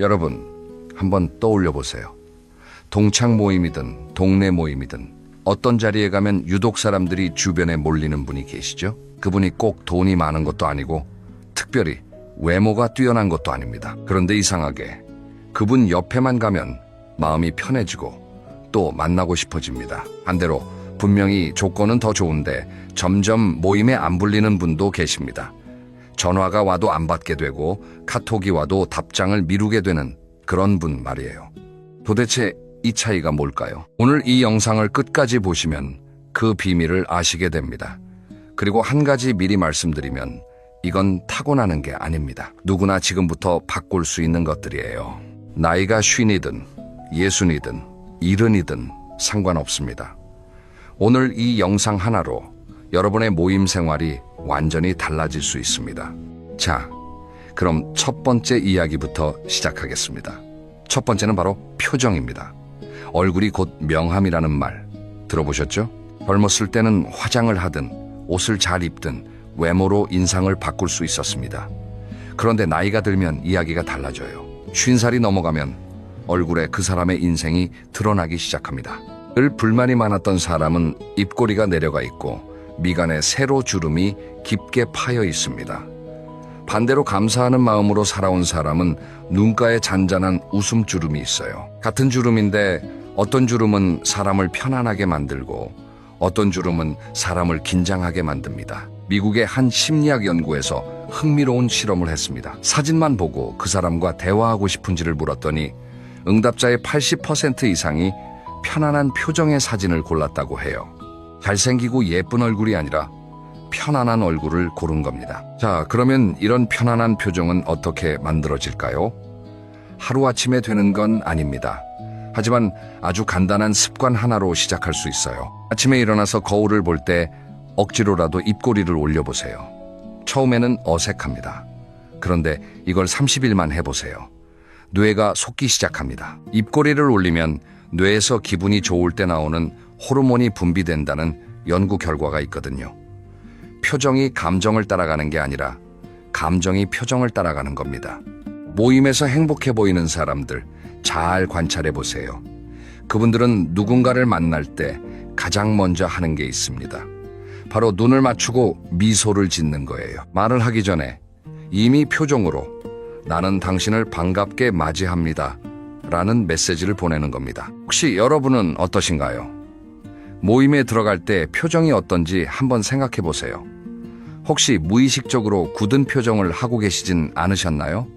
여러분, 한번 떠올려 보세요. 동창 모임이든 동네 모임이든 어떤 자리에 가면 유독 사람들이 주변에 몰리는 분이 계시죠? 그분이 꼭 돈이 많은 것도 아니고 특별히 외모가 뛰어난 것도 아닙니다. 그런데 이상하게 그분 옆에만 가면 마음이 편해지고 또 만나고 싶어집니다. 반대로 분명히 조건은 더 좋은데 점점 모임에 안 불리는 분도 계십니다. 전화가 와도 안 받게 되고 카톡이 와도 답장을 미루게 되는 그런 분 말이에요. 도대체 이 차이가 뭘까요? 오늘 이 영상을 끝까지 보시면 그 비밀을 아시게 됩니다. 그리고 한 가지 미리 말씀드리면 이건 타고나는 게 아닙니다. 누구나 지금부터 바꿀 수 있는 것들이에요. 나이가 50이든 60이든 70이든 상관없습니다. 오늘 이 영상 하나로 여러분의 모임 생활이 완전히 달라질 수 있습니다. 자, 그럼 첫 번째 이야기부터 시작하겠습니다. 첫 번째는 바로 표정입니다. 얼굴이 곧 명함이라는 말 들어보셨죠? 젊었을 때는 화장을 하든 옷을 잘 입든 외모로 인상을 바꿀 수 있었습니다. 그런데 나이가 들면 이야기가 달라져요. 50살이 넘어가면 얼굴에 그 사람의 인생이 드러나기 시작합니다. 늘 불만이 많았던 사람은 입꼬리가 내려가 있고 미간에 세로 주름이 깊게 파여 있습니다. 반대로 감사하는 마음으로 살아온 사람은 눈가에 잔잔한 웃음 주름이 있어요. 같은 주름인데 어떤 주름은 사람을 편안하게 만들고 어떤 주름은 사람을 긴장하게 만듭니다. 미국의 한 심리학 연구에서 흥미로운 실험을 했습니다. 사진만 보고 그 사람과 대화하고 싶은지를 물었더니 응답자의 80% 이상이 편안한 표정의 사진을 골랐다고 해요. 잘생기고 예쁜 얼굴이 아니라 편안한 얼굴을 고른 겁니다. 자, 그러면 이런 편안한 표정은 어떻게 만들어질까요? 하루아침에 되는 건 아닙니다. 하지만 아주 간단한 습관 하나로 시작할 수 있어요. 아침에 일어나서 거울을 볼 때 억지로라도 입꼬리를 올려보세요. 처음에는 어색합니다. 그런데 이걸 30일만 해보세요. 뇌가 속기 시작합니다. 입꼬리를 올리면 뇌에서 기분이 좋을 때 나오는 호르몬이 분비된다는 연구 결과가 있거든요. 표정이 감정을 따라가는 게 아니라 감정이 표정을 따라가는 겁니다. 모임에서 행복해 보이는 사람들 잘 관찰해 보세요. 그분들은 누군가를 만날 때 가장 먼저 하는 게 있습니다. 바로 눈을 맞추고 미소를 짓는 거예요. 말을 하기 전에 이미 표정으로 나는 당신을 반갑게 맞이합니다 라는 메시지를 보내는 겁니다. 혹시 여러분은 어떠신가요? 모임에 들어갈 때 표정이 어떤지 한번 생각해 보세요. 혹시 무의식적으로 굳은 표정을 하고 계시진 않으셨나요?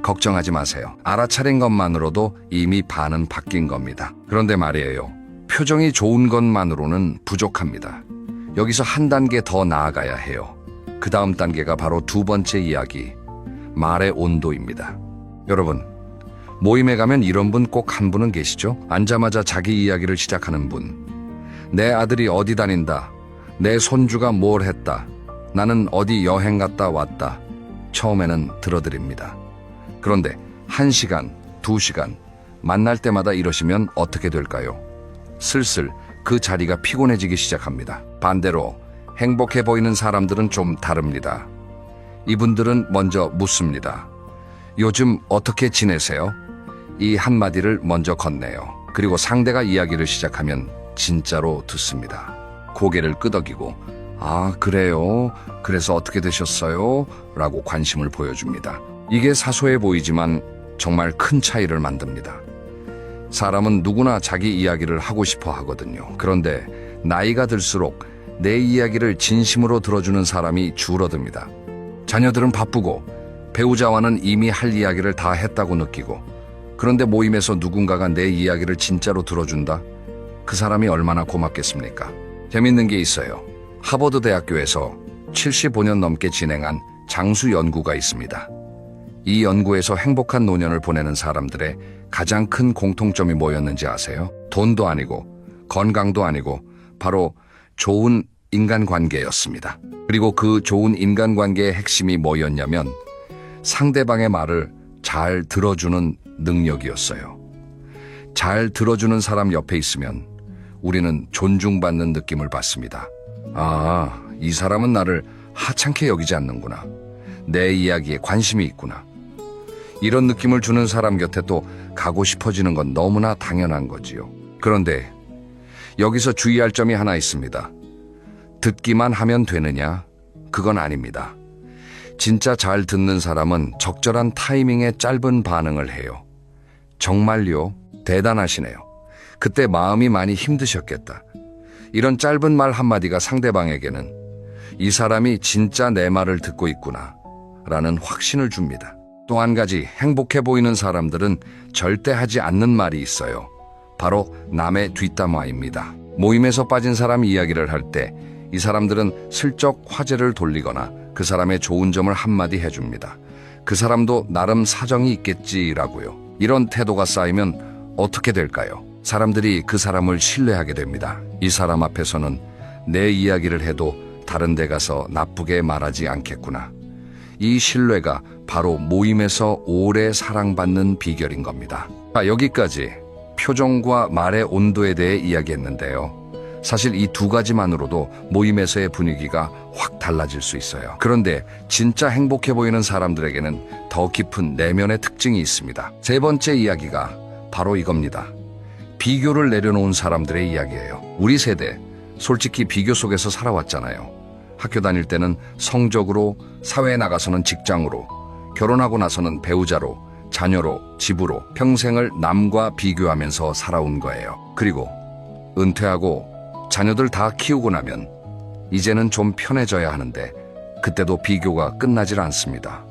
걱정하지 마세요. 알아차린 것만으로도 이미 반은 바뀐 겁니다. 그런데 말이에요. 표정이 좋은 것만으로는 부족합니다. 여기서 한 단계 더 나아가야 해요. 그 다음 단계가 바로 두 번째 이야기, 말의 온도입니다. 여러분, 모임에 가면 이런 분 꼭 한 분은 계시죠? 앉자마자 자기 이야기를 시작하는 분. 내 아들이 어디 다닌다. 내 손주가 뭘 했다. 나는 어디 여행 갔다 왔다. 처음에는 들어드립니다. 그런데 1시간, 2시간 만날 때마다 이러시면 어떻게 될까요? 슬슬 그 자리가 피곤해지기 시작합니다. 반대로 행복해 보이는 사람들은 좀 다릅니다. 이분들은 먼저 묻습니다. 요즘 어떻게 지내세요? 이 한마디를 먼저 건네요. 그리고 상대가 이야기를 시작하면 진짜로 듣습니다. 고개를 끄덕이고 아, 그래요? 그래서 어떻게 되셨어요? 라고 관심을 보여줍니다. 이게 사소해 보이지만 정말 큰 차이를 만듭니다. 사람은 누구나 자기 이야기를 하고 싶어 하거든요. 그런데 나이가 들수록 내 이야기를 진심으로 들어주는 사람이 줄어듭니다. 자녀들은 바쁘고 배우자와는 이미 할 이야기를 다 했다고 느끼고 그런데 모임에서 누군가가 내 이야기를 진짜로 들어준다? 그 사람이 얼마나 고맙겠습니까? 재밌는 게 있어요. 하버드 대학교에서 75년 넘게 진행한 장수 연구가 있습니다. 이 연구에서 행복한 노년을 보내는 사람들의 가장 큰 공통점이 뭐였는지 아세요? 돈도 아니고 건강도 아니고 바로 좋은 인간관계였습니다. 그리고 그 좋은 인간관계의 핵심이 뭐였냐면 상대방의 말을 잘 들어주는 능력이었어요. 잘 들어주는 사람 옆에 있으면 우리는 존중받는 느낌을 받습니다. 아, 이 사람은 나를 하찮게 여기지 않는구나. 내 이야기에 관심이 있구나. 이런 느낌을 주는 사람 곁에 또 가고 싶어지는 건 너무나 당연한 거지요. 그런데 여기서 주의할 점이 하나 있습니다. 듣기만 하면 되느냐? 그건 아닙니다. 진짜 잘 듣는 사람은 적절한 타이밍에 짧은 반응을 해요. 정말요? 대단하시네요. 그때 마음이 많이 힘드셨겠다. 이런 짧은 말 한마디가 상대방에게는 이 사람이 진짜 내 말을 듣고 있구나 라는 확신을 줍니다. 또 한 가지, 행복해 보이는 사람들은 절대 하지 않는 말이 있어요. 바로 남의 뒷담화입니다. 모임에서 빠진 사람 이야기를 할 때 이 사람들은 슬쩍 화제를 돌리거나 그 사람의 좋은 점을 한마디 해줍니다. 그 사람도 나름 사정이 있겠지라고요. 이런 태도가 쌓이면 어떻게 될까요? 사람들이 그 사람을 신뢰하게 됩니다. 이 사람 앞에서는 내 이야기를 해도 다른 데 가서 나쁘게 말하지 않겠구나. 이 신뢰가 바로 모임에서 오래 사랑받는 비결인 겁니다. 여기까지 표정과 말의 온도에 대해 이야기했는데요. 사실 이 두 가지만으로도 모임에서의 분위기가 확 달라질 수 있어요. 그런데 진짜 행복해 보이는 사람들에게는 더 깊은 내면의 특징이 있습니다. 세 번째 이야기가 바로 이겁니다. 비교를 내려놓은 사람들의 이야기예요. 우리 세대, 솔직히 비교 속에서 살아왔잖아요. 학교 다닐 때는 성적으로, 사회에 나가서는 직장으로, 결혼하고 나서는 배우자로, 자녀로, 집으로 평생을 남과 비교하면서 살아온 거예요. 그리고 은퇴하고 자녀들 다 키우고 나면 이제는 좀 편해져야 하는데 그때도 비교가 끝나질 않습니다.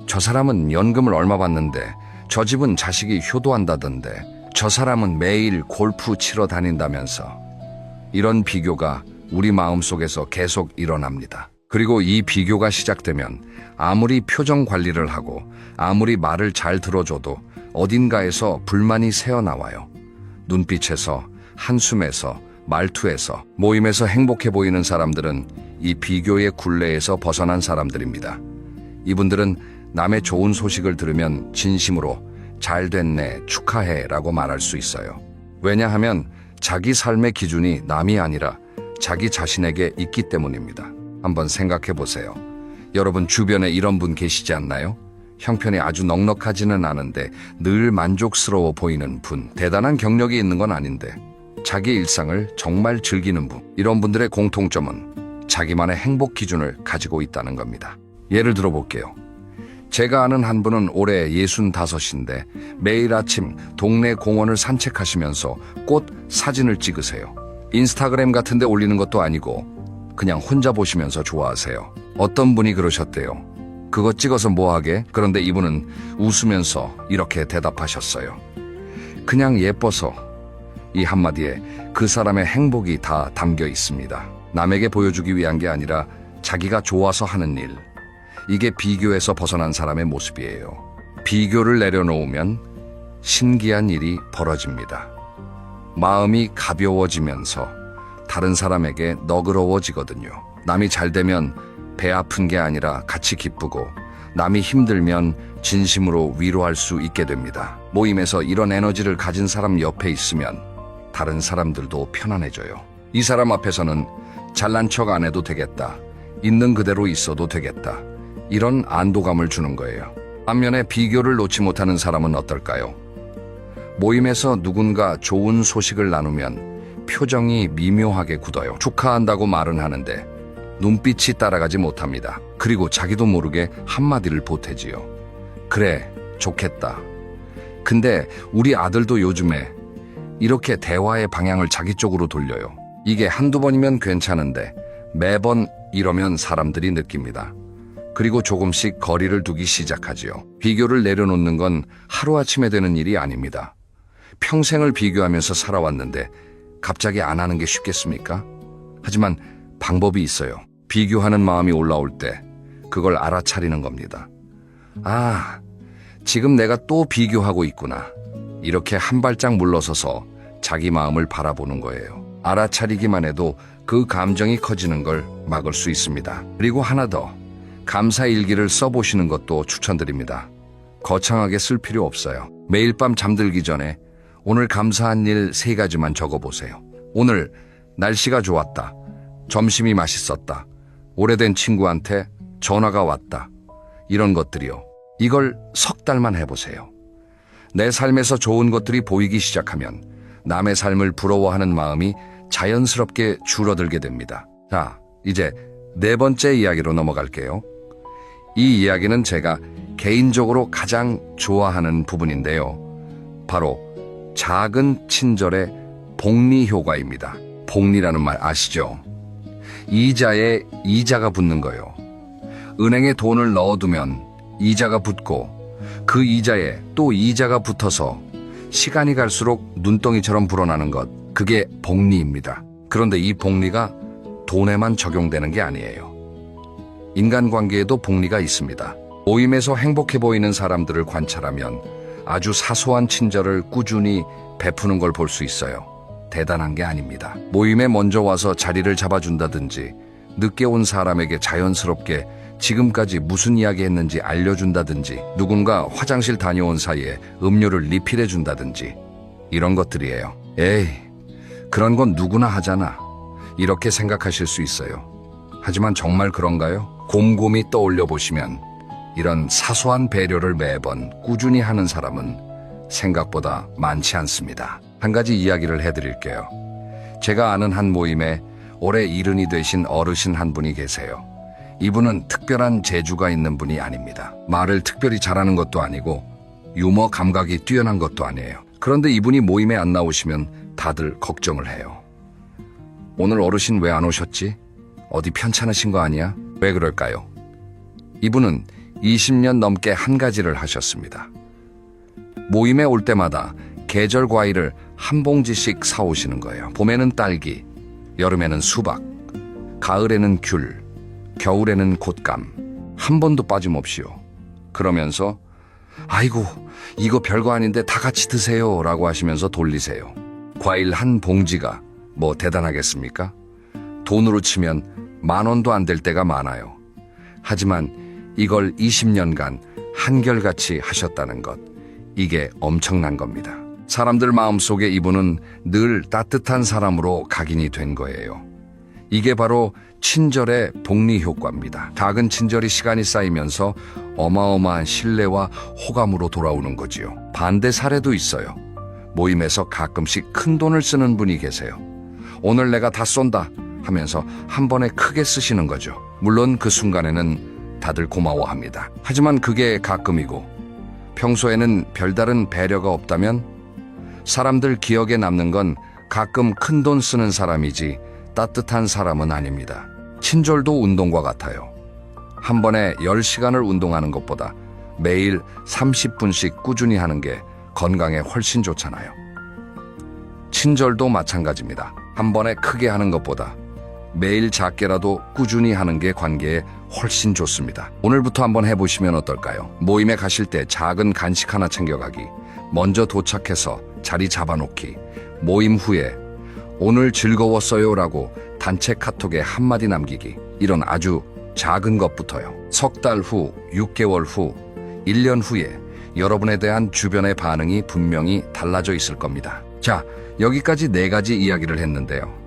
저 사람은 연금을 얼마 받는데, 저 집은 자식이 효도한다던데, 저 사람은 매일 골프 치러 다닌다면서. 이런 비교가 우리 마음속에서 계속 일어납니다. 그리고 이 비교가 시작되면 아무리 표정 관리를 하고 아무리 말을 잘 들어줘도 어딘가에서 불만이 새어나와요. 눈빛에서, 한숨에서, 말투에서. 모임에서 행복해 보이는 사람들은 이 비교의 굴레에서 벗어난 사람들입니다. 이분들은 남의 좋은 소식을 들으면 진심으로 잘 됐네, 축하해 라고 말할 수 있어요. 왜냐하면 자기 삶의 기준이 남이 아니라 자기 자신에게 있기 때문입니다. 한번 생각해 보세요. 여러분 주변에 이런 분 계시지 않나요? 형편이 아주 넉넉하지는 않은데 늘 만족스러워 보이는 분. 대단한 경력이 있는 건 아닌데 자기 일상을 정말 즐기는 분. 이런 분들의 공통점은 자기만의 행복 기준을 가지고 있다는 겁니다. 예를 들어 볼게요. 제가 아는 한 분은 올해 65인데 매일 아침 동네 공원을 산책하시면서 꽃 사진을 찍으세요. 인스타그램 같은 데 올리는 것도 아니고 그냥 혼자 보시면서 좋아하세요. 어떤 분이 그러셨대요. 그거 찍어서 뭐하게? 그런데 이분은 웃으면서 이렇게 대답하셨어요. 그냥 예뻐서. 이 한마디에 그 사람의 행복이 다 담겨 있습니다. 남에게 보여주기 위한 게 아니라 자기가 좋아서 하는 일. 이게 비교에서 벗어난 사람의 모습이에요. 비교를 내려놓으면 신기한 일이 벌어집니다. 마음이 가벼워지면서 다른 사람에게 너그러워지거든요. 남이 잘 되면 배 아픈 게 아니라 같이 기쁘고, 남이 힘들면 진심으로 위로할 수 있게 됩니다. 모임에서 이런 에너지를 가진 사람 옆에 있으면 다른 사람들도 편안해져요. 이 사람 앞에서는 잘난 척 안 해도 되겠다. 있는 그대로 있어도 되겠다. 이런 안도감을 주는 거예요. 반면에 비교를 놓지 못하는 사람은 어떨까요? 모임에서 누군가 좋은 소식을 나누면 표정이 미묘하게 굳어요. 축하한다고 말은 하는데 눈빛이 따라가지 못합니다. 그리고 자기도 모르게 한마디를 보태지요. 그래, 좋겠다. 근데 우리 아들도 요즘에 이렇게 대화의 방향을 자기 쪽으로 돌려요. 이게 한두 번이면 괜찮은데 매번 이러면 사람들이 느낍니다. 그리고 조금씩 거리를 두기 시작하지요. 비교를 내려놓는 건 하루아침에 되는 일이 아닙니다. 평생을 비교하면서 살아왔는데 갑자기 안 하는 게 쉽겠습니까? 하지만 방법이 있어요. 비교하는 마음이 올라올 때 그걸 알아차리는 겁니다. 아, 지금 내가 또 비교하고 있구나. 이렇게 한 발짝 물러서서 자기 마음을 바라보는 거예요. 알아차리기만 해도 그 감정이 커지는 걸 막을 수 있습니다. 그리고 하나 더, 감사 일기를 써보시는 것도 추천드립니다. 거창하게 쓸 필요 없어요. 매일 밤 잠들기 전에 오늘 감사한 일 3가지만 적어보세요. 오늘 날씨가 좋았다. 점심이 맛있었다. 오래된 친구한테 전화가 왔다. 이런 것들이요. 이걸 석 달만 해보세요. 내 삶에서 좋은 것들이 보이기 시작하면 남의 삶을 부러워하는 마음이 자연스럽게 줄어들게 됩니다. 자, 이제 네 번째 이야기로 넘어갈게요. 이 이야기는 제가 개인적으로 가장 좋아하는 부분인데요. 바로 작은 친절의 복리 효과입니다. 복리라는 말 아시죠? 이자에 이자가 붙는 거요. 은행에 돈을 넣어두면 이자가 붙고 그 이자에 또 이자가 붙어서 시간이 갈수록 눈덩이처럼 불어나는 것, 그게 복리입니다. 그런데 이 복리가 돈에만 적용되는 게 아니에요. 인간관계에도 복리가 있습니다. 모임에서 행복해 보이는 사람들을 관찰하면 아주 사소한 친절을 꾸준히 베푸는 걸 볼 수 있어요. 대단한 게 아닙니다. 모임에 먼저 와서 자리를 잡아준다든지 늦게 온 사람에게 자연스럽게 지금까지 무슨 이야기 했는지 알려준다든지 누군가 화장실 다녀온 사이에 음료를 리필해준다든지 이런 것들이에요. 에이, 그런 건 누구나 하잖아. 이렇게 생각하실 수 있어요. 하지만 정말 그런가요? 곰곰이 떠올려 보시면 이런 사소한 배려를 매번 꾸준히 하는 사람은 생각보다 많지 않습니다. 한 가지 이야기를 해드릴게요. 제가 아는 한 모임에 올해 70이 되신 어르신 한 분이 계세요. 이분은 특별한 재주가 있는 분이 아닙니다. 말을 특별히 잘하는 것도 아니고 유머 감각이 뛰어난 것도 아니에요. 그런데 이분이 모임에 안 나오시면 다들 걱정을 해요. 오늘 어르신 왜 안 오셨지? 어디 편찮으신 거 아니야? 왜 그럴까요? 이분은 20년 넘게 한 가지를 하셨습니다. 모임에 올 때마다 계절 과일을 한 봉지씩 사오시는 거예요. 봄에는 딸기, 여름에는 수박, 가을에는 귤, 겨울에는 곶감, 한 번도 빠짐없이요. 그러면서 아이고 이거 별거 아닌데 다 같이 드세요 라고 하시면서 돌리세요. 과일 한 봉지가 뭐 대단하겠습니까? 돈으로 치면 10,000원도 안 될 때가 많아요. 하지만 이걸 20년간 한결같이 하셨다는 것, 이게 엄청난 겁니다. 사람들 마음속에 이분은 늘 따뜻한 사람으로 각인이 된 거예요. 이게 바로 친절의 복리 효과입니다. 작은 친절이 시간이 쌓이면서 어마어마한 신뢰와 호감으로 돌아오는 거지요. 반대 사례도 있어요. 모임에서 가끔씩 큰 돈을 쓰는 분이 계세요. 오늘 내가 다 쏜다 하면서 한 번에 크게 쓰시는 거죠. 물론 그 순간에는 다들 고마워합니다. 하지만 그게 가끔이고 평소에는 별다른 배려가 없다면 사람들 기억에 남는 건 가끔 큰 돈 쓰는 사람이지 따뜻한 사람은 아닙니다. 친절도 운동과 같아요. 한 번에 10시간을 운동하는 것보다 매일 30분씩 꾸준히 하는 게 건강에 훨씬 좋잖아요. 친절도 마찬가지입니다. 한 번에 크게 하는 것보다 매일 작게라도 꾸준히 하는 게 관계에 훨씬 좋습니다. 오늘부터 한번 해보시면 어떨까요? 모임에 가실 때 작은 간식 하나 챙겨가기, 먼저 도착해서 자리 잡아놓기, 모임 후에 오늘 즐거웠어요 라고 단체 카톡에 한마디 남기기, 이런 아주 작은 것부터요. 석 달 후, 6개월 후, 1년 후에 여러분에 대한 주변의 반응이 분명히 달라져 있을 겁니다. 자, 여기까지 4가지 이야기를 했는데요.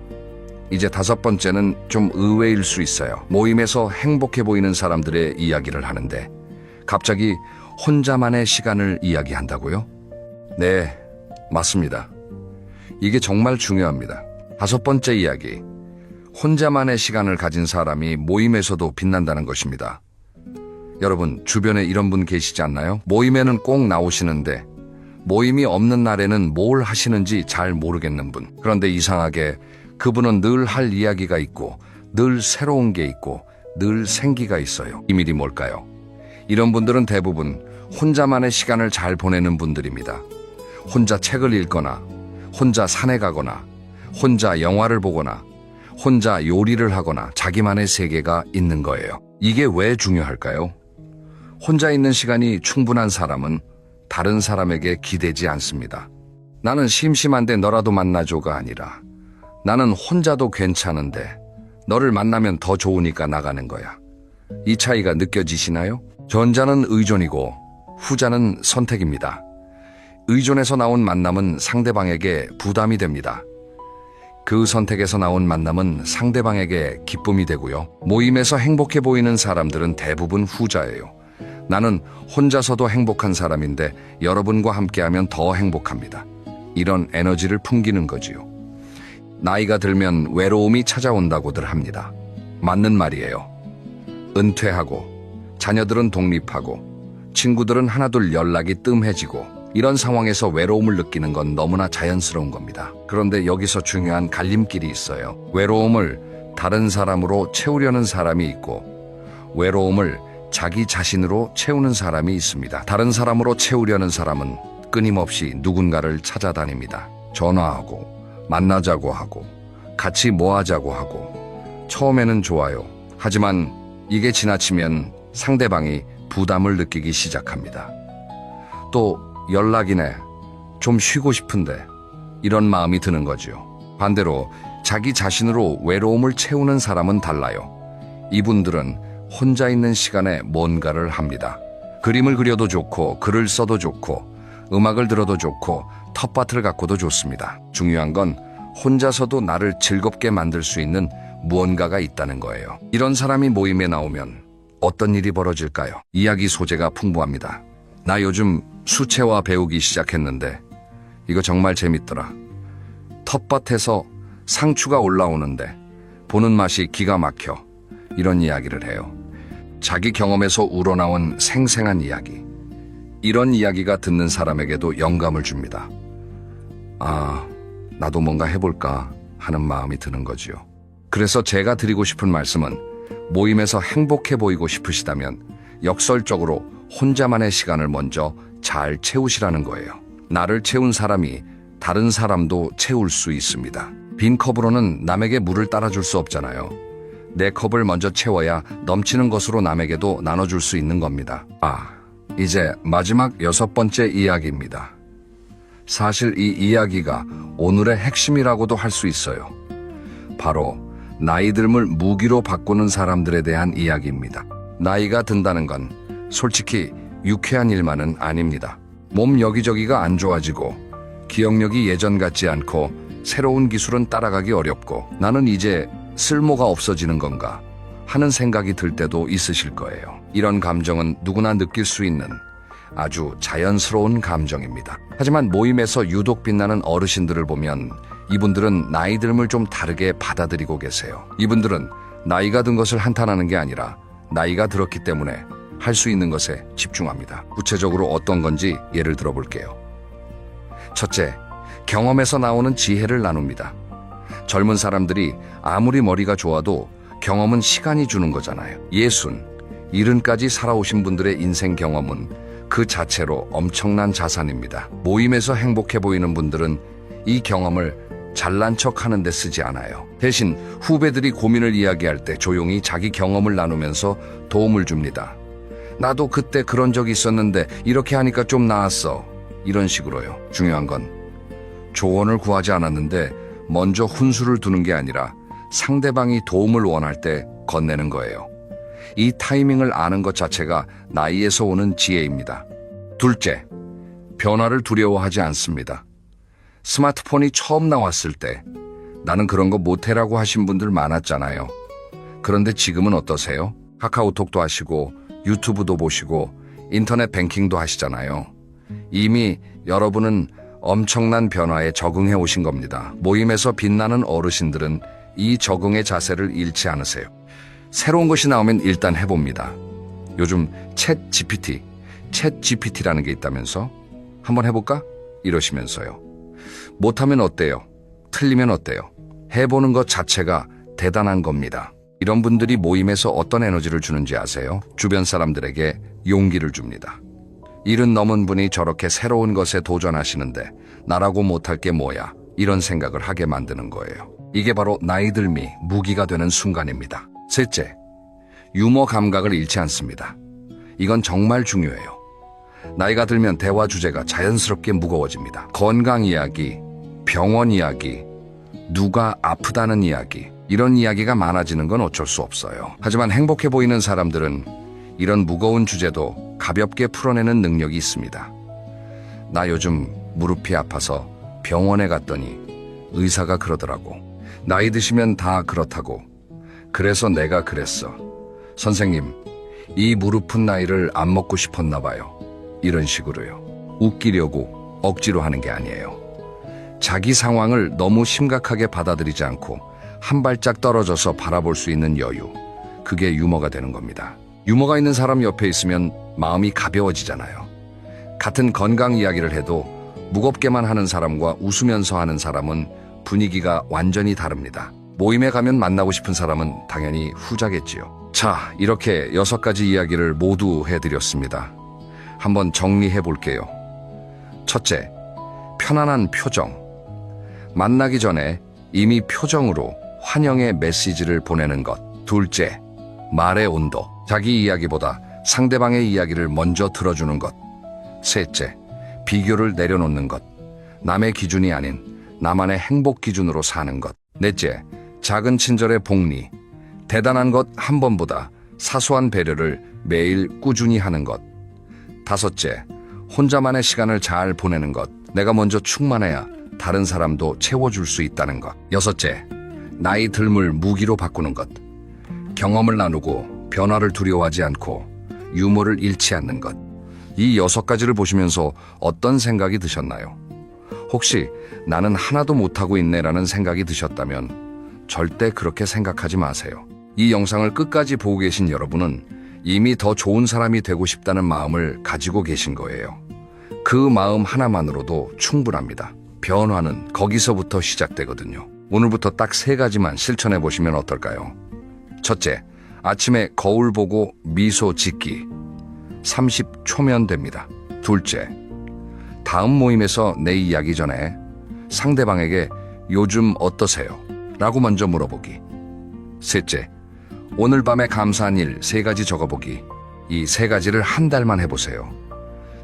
이제 5번째는 좀 의외일 수 있어요. 모임에서 행복해 보이는 사람들의 이야기를 하는데 갑자기 혼자만의 시간을 이야기한다고요? 네, 맞습니다. 이게 정말 중요합니다. 5번째 이야기, 혼자만의 시간을 가진 사람이 모임에서도 빛난다는 것입니다. 여러분, 주변에 이런 분 계시지 않나요? 모임에는 꼭 나오시는데 모임이 없는 날에는 뭘 하시는지 잘 모르겠는 분. 그런데 이상하게 그분은 늘 할 이야기가 있고 늘 새로운 게 있고 늘 생기가 있어요. 비밀이 뭘까요? 이런 분들은 대부분 혼자만의 시간을 잘 보내는 분들입니다. 혼자 책을 읽거나 혼자 산에 가거나 혼자 영화를 보거나 혼자 요리를 하거나 자기만의 세계가 있는 거예요. 이게 왜 중요할까요? 혼자 있는 시간이 충분한 사람은 다른 사람에게 기대지 않습니다. 나는 심심한데 너라도 만나줘가 아니라 나는 혼자도 괜찮은데 너를 만나면 더 좋으니까 나가는 거야. 이 차이가 느껴지시나요? 전자는 의존이고 후자는 선택입니다. 의존에서 나온 만남은 상대방에게 부담이 됩니다. 그 선택에서 나온 만남은 상대방에게 기쁨이 되고요. 모임에서 행복해 보이는 사람들은 대부분 후자예요. 나는 혼자서도 행복한 사람인데 여러분과 함께하면 더 행복합니다. 이런 에너지를 풍기는 거지요. 나이가 들면 외로움이 찾아온다고들 합니다. 맞는 말이에요. 은퇴하고 자녀들은 독립하고 친구들은 하나둘 연락이 뜸해지고 이런 상황에서 외로움을 느끼는 건 너무나 자연스러운 겁니다. 그런데 여기서 중요한 갈림길이 있어요. 외로움을 다른 사람으로 채우려는 사람이 있고 외로움을 자기 자신으로 채우는 사람이 있습니다. 다른 사람으로 채우려는 사람은 끊임없이 누군가를 찾아다닙니다. 전화하고 만나자고 하고 같이 뭐 하자고 하고 처음에는 좋아요. 하지만 이게 지나치면 상대방이 부담을 느끼기 시작합니다. 또 연락이네, 좀 쉬고 싶은데 이런 마음이 드는 거지요. 반대로 자기 자신으로 외로움을 채우는 사람은 달라요. 이분들은 혼자 있는 시간에 뭔가를 합니다. 그림을 그려도 좋고 글을 써도 좋고 음악을 들어도 좋고 텃밭을 가꿔도 좋습니다. 중요한 건 혼자서도 나를 즐겁게 만들 수 있는 무언가가 있다는 거예요. 이런 사람이 모임에 나오면 어떤 일이 벌어질까요? 이야기 소재가 풍부합니다. 나 요즘 수채화 배우기 시작했는데 이거 정말 재밌더라. 텃밭에서 상추가 올라오는데 보는 맛이 기가 막혀. 이런 이야기를 해요. 자기 경험에서 우러나온 생생한 이야기. 이런 이야기가 듣는 사람에게도 영감을 줍니다. 아, 나도 뭔가 해볼까 하는 마음이 드는 거지요. 그래서 제가 드리고 싶은 말씀은 모임에서 행복해 보이고 싶으시다면 역설적으로 혼자만의 시간을 먼저 잘 채우시라는 거예요. 나를 채운 사람이 다른 사람도 채울 수 있습니다. 빈 컵으로는 남에게 물을 따라줄 수 없잖아요. 내 컵을 먼저 채워야 넘치는 것으로 남에게도 나눠줄 수 있는 겁니다. 이제 마지막 6번째 이야기입니다. 사실 이 이야기가 오늘의 핵심이라고도 할 수 있어요. 바로 나이 듦을 무기로 바꾸는 사람들에 대한 이야기입니다. 나이가 든다는 건 솔직히 유쾌한 일만은 아닙니다. 몸 여기저기가 안 좋아지고 기억력이 예전 같지 않고 새로운 기술은 따라가기 어렵고 나는 이제 쓸모가 없어지는 건가 하는 생각이 들 때도 있으실 거예요. 이런 감정은 누구나 느낄 수 있는 아주 자연스러운 감정입니다. 하지만 모임에서 유독 빛나는 어르신들을 보면 이분들은 나이 듦을 좀 다르게 받아들이고 계세요. 이분들은 나이가 든 것을 한탄하는 게 아니라 나이가 들었기 때문에 할 수 있는 것에 집중합니다. 구체적으로 어떤 건지 예를 들어볼게요. 첫째, 경험에서 나오는 지혜를 나눕니다. 젊은 사람들이 아무리 머리가 좋아도 경험은 시간이 주는 거잖아요. 60, 70까지 살아오신 분들의 인생 경험은 그 자체로 엄청난 자산입니다. 모임에서 행복해 보이는 분들은 이 경험을 잘난 척 하는데 쓰지 않아요. 대신 후배들이 고민을 이야기할 때 조용히 자기 경험을 나누면서 도움을 줍니다. 나도 그때 그런 적이 있었는데 이렇게 하니까 좀 나았어. 이런 식으로요. 중요한 건 조언을 구하지 않았는데 먼저 훈수를 두는 게 아니라 상대방이 도움을 원할 때 건네는 거예요. 이 타이밍을 아는 것 자체가 나이에서 오는 지혜입니다. 둘째, 변화를 두려워하지 않습니다. 스마트폰이 처음 나왔을 때 나는 그런 거 못해라고 하신 분들 많았잖아요. 그런데 지금은 어떠세요? 카카오톡도 하시고 유튜브도 보시고 인터넷 뱅킹도 하시잖아요. 이미 여러분은 엄청난 변화에 적응해 오신 겁니다. 모임에서 빛나는 어르신들은 이 적응의 자세를 잃지 않으세요. 새로운 것이 나오면 일단 해봅니다. 요즘 챗GPT라는 게 있다면서? 한번 해볼까? 이러시면서요. 못하면 어때요? 틀리면 어때요? 해보는 것 자체가 대단한 겁니다. 이런 분들이 모임에서 어떤 에너지를 주는지 아세요? 주변 사람들에게 용기를 줍니다. 70 넘은 분이 저렇게 새로운 것에 도전하시는데 나라고 못할 게 뭐야? 이런 생각을 하게 만드는 거예요. 이게 바로 나이 듦이 무기가 되는 순간입니다. 셋째, 유머 감각을 잃지 않습니다. 이건 정말 중요해요. 나이가 들면 대화 주제가 자연스럽게 무거워집니다. 건강 이야기, 병원 이야기, 누가 아프다는 이야기, 이런 이야기가 많아지는 건 어쩔 수 없어요. 하지만 행복해 보이는 사람들은 이런 무거운 주제도 가볍게 풀어내는 능력이 있습니다. 나 요즘 무릎이 아파서 병원에 갔더니 의사가 그러더라고. 나이 드시면 다 그렇다고. 그래서 내가 그랬어. 선생님, 이 무릎은 나이를 안 먹고 싶었나 봐요. 이런 식으로요. 웃기려고 억지로 하는 게 아니에요. 자기 상황을 너무 심각하게 받아들이지 않고 한 발짝 떨어져서 바라볼 수 있는 여유. 그게 유머가 되는 겁니다. 유머가 있는 사람 옆에 있으면 마음이 가벼워지잖아요. 같은 건강 이야기를 해도 무겁게만 하는 사람과 웃으면서 하는 사람은 분위기가 완전히 다릅니다. 모임에 가면 만나고 싶은 사람은 당연히 후자겠지요. 자, 이렇게 6가지 이야기를 모두 해드렸습니다. 한번 정리해 볼게요. 첫째, 편안한 표정. 만나기 전에 이미 표정으로 환영의 메시지를 보내는 것. 둘째, 말의 온도. 자기 이야기보다 상대방의 이야기를 먼저 들어주는 것. 셋째, 비교를 내려놓는 것. 남의 기준이 아닌 나만의 행복 기준으로 사는 것. 넷째, 작은 친절의 복리. 대단한 것 한 번보다 사소한 배려를 매일 꾸준히 하는 것. 다섯째, 혼자만의 시간을 잘 보내는 것. 내가 먼저 충만해야 다른 사람도 채워줄 수 있다는 것. 여섯째, 나이 듦을 무기로 바꾸는 것. 경험을 나누고 변화를 두려워하지 않고 유머를 잃지 않는 것. 이 6가지를 보시면서 어떤 생각이 드셨나요? 혹시 나는 하나도 못하고 있네라는 생각이 드셨다면 절대 그렇게 생각하지 마세요. 이 영상을 끝까지 보고 계신 여러분은 이미 더 좋은 사람이 되고 싶다는 마음을 가지고 계신 거예요. 그 마음 하나만으로도 충분합니다. 변화는 거기서부터 시작되거든요. 오늘부터 딱 3가지만 실천해 보시면 어떨까요? 첫째, 아침에 거울 보고 미소 짓기. 30초면 됩니다. 둘째, 다음 모임에서 내 이야기 전에 상대방에게 요즘 어떠세요? 라고 먼저 물어보기. 셋째, 오늘 밤에 감사한 일 3가지 적어보기. 이 3가지를 한 달만 해보세요.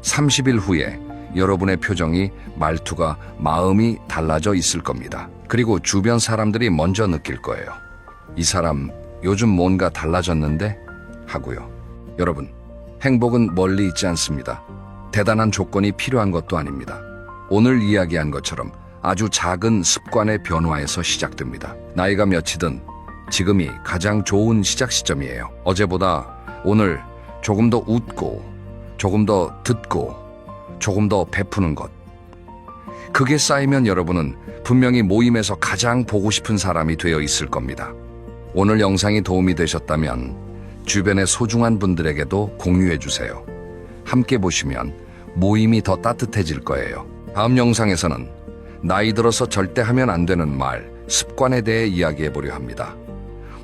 30일 후에 여러분의 표정이, 말투가, 마음이 달라져 있을 겁니다. 그리고 주변 사람들이 먼저 느낄 거예요. 이 사람 요즘 뭔가 달라졌는데? 하고요. 여러분, 행복은 멀리 있지 않습니다. 대단한 조건이 필요한 것도 아닙니다. 오늘 이야기한 것처럼 아주 작은 습관의 변화에서 시작됩니다. 나이가 몇이든 지금이 가장 좋은 시작 시점이에요. 어제보다 오늘 조금 더 웃고, 조금 더 듣고, 조금 더 베푸는 것. 그게 쌓이면 여러분은 분명히 모임에서 가장 보고 싶은 사람이 되어 있을 겁니다. 오늘 영상이 도움이 되셨다면 주변의 소중한 분들에게도 공유해 주세요. 함께 보시면 모임이 더 따뜻해질 거예요. 다음 영상에서는 나이 들어서 절대 하면 안 되는 말, 습관에 대해 이야기해 보려 합니다.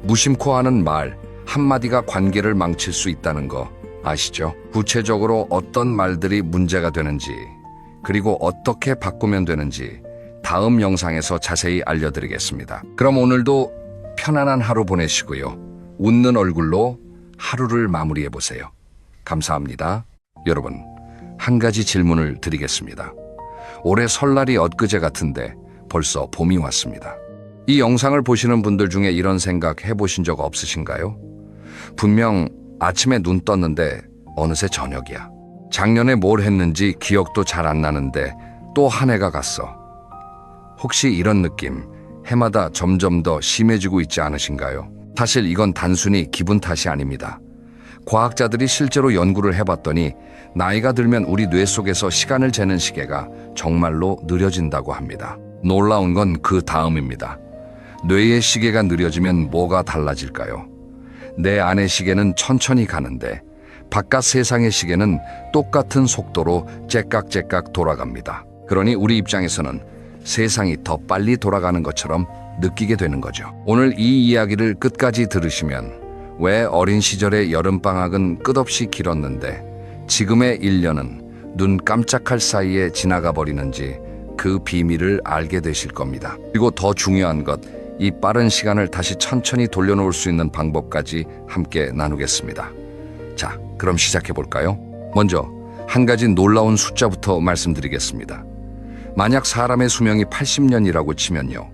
무심코 하는 말 한마디가 관계를 망칠 수 있다는 거 아시죠? 구체적으로 어떤 말들이 문제가 되는지, 그리고 어떻게 바꾸면 되는지 다음 영상에서 자세히 알려드리겠습니다. 그럼 오늘도 편안한 하루 보내시고요. 웃는 얼굴로 하루를 마무리해 보세요. 감사합니다. 여러분, 한 가지 질문을 드리겠습니다. 올해 설날이 엊그제 같은데 벌써 봄이 왔습니다. 이 영상을 보시는 분들 중에 이런 생각 해보신 적 없으신가요? 분명 아침에 눈 떴는데 어느새 저녁이야. 작년에 뭘 했는지 기억도 잘 안 나는데 또 한 해가 갔어. 혹시 이런 느낌 해마다 점점 더 심해지고 있지 않으신가요? 사실 이건 단순히 기분 탓이 아닙니다. 과학자들이 실제로 연구를 해봤더니 나이가 들면 우리 뇌 속에서 시간을 재는 시계가 정말로 느려진다고 합니다. 놀라운 건 그 다음입니다. 뇌의 시계가 느려지면 뭐가 달라질까요? 내 안의 시계는 천천히 가는데 바깥 세상의 시계는 똑같은 속도로 째깍째깍 돌아갑니다. 그러니 우리 입장에서는 세상이 더 빨리 돌아가는 것처럼 느끼게 되는 거죠. 오늘 이 이야기를 끝까지 들으시면 왜 어린 시절의 여름방학은 끝없이 길었는데 지금의 1년은 눈 깜짝할 사이에 지나가 버리는지 그 비밀을 알게 되실 겁니다. 그리고 더 중요한 것, 이 빠른 시간을 다시 천천히 돌려놓을 수 있는 방법까지 함께 나누겠습니다. 자, 그럼 시작해 볼까요? 먼저 한 가지 놀라운 숫자부터 말씀드리겠습니다. 만약 사람의 수명이 80년이라고 치면요,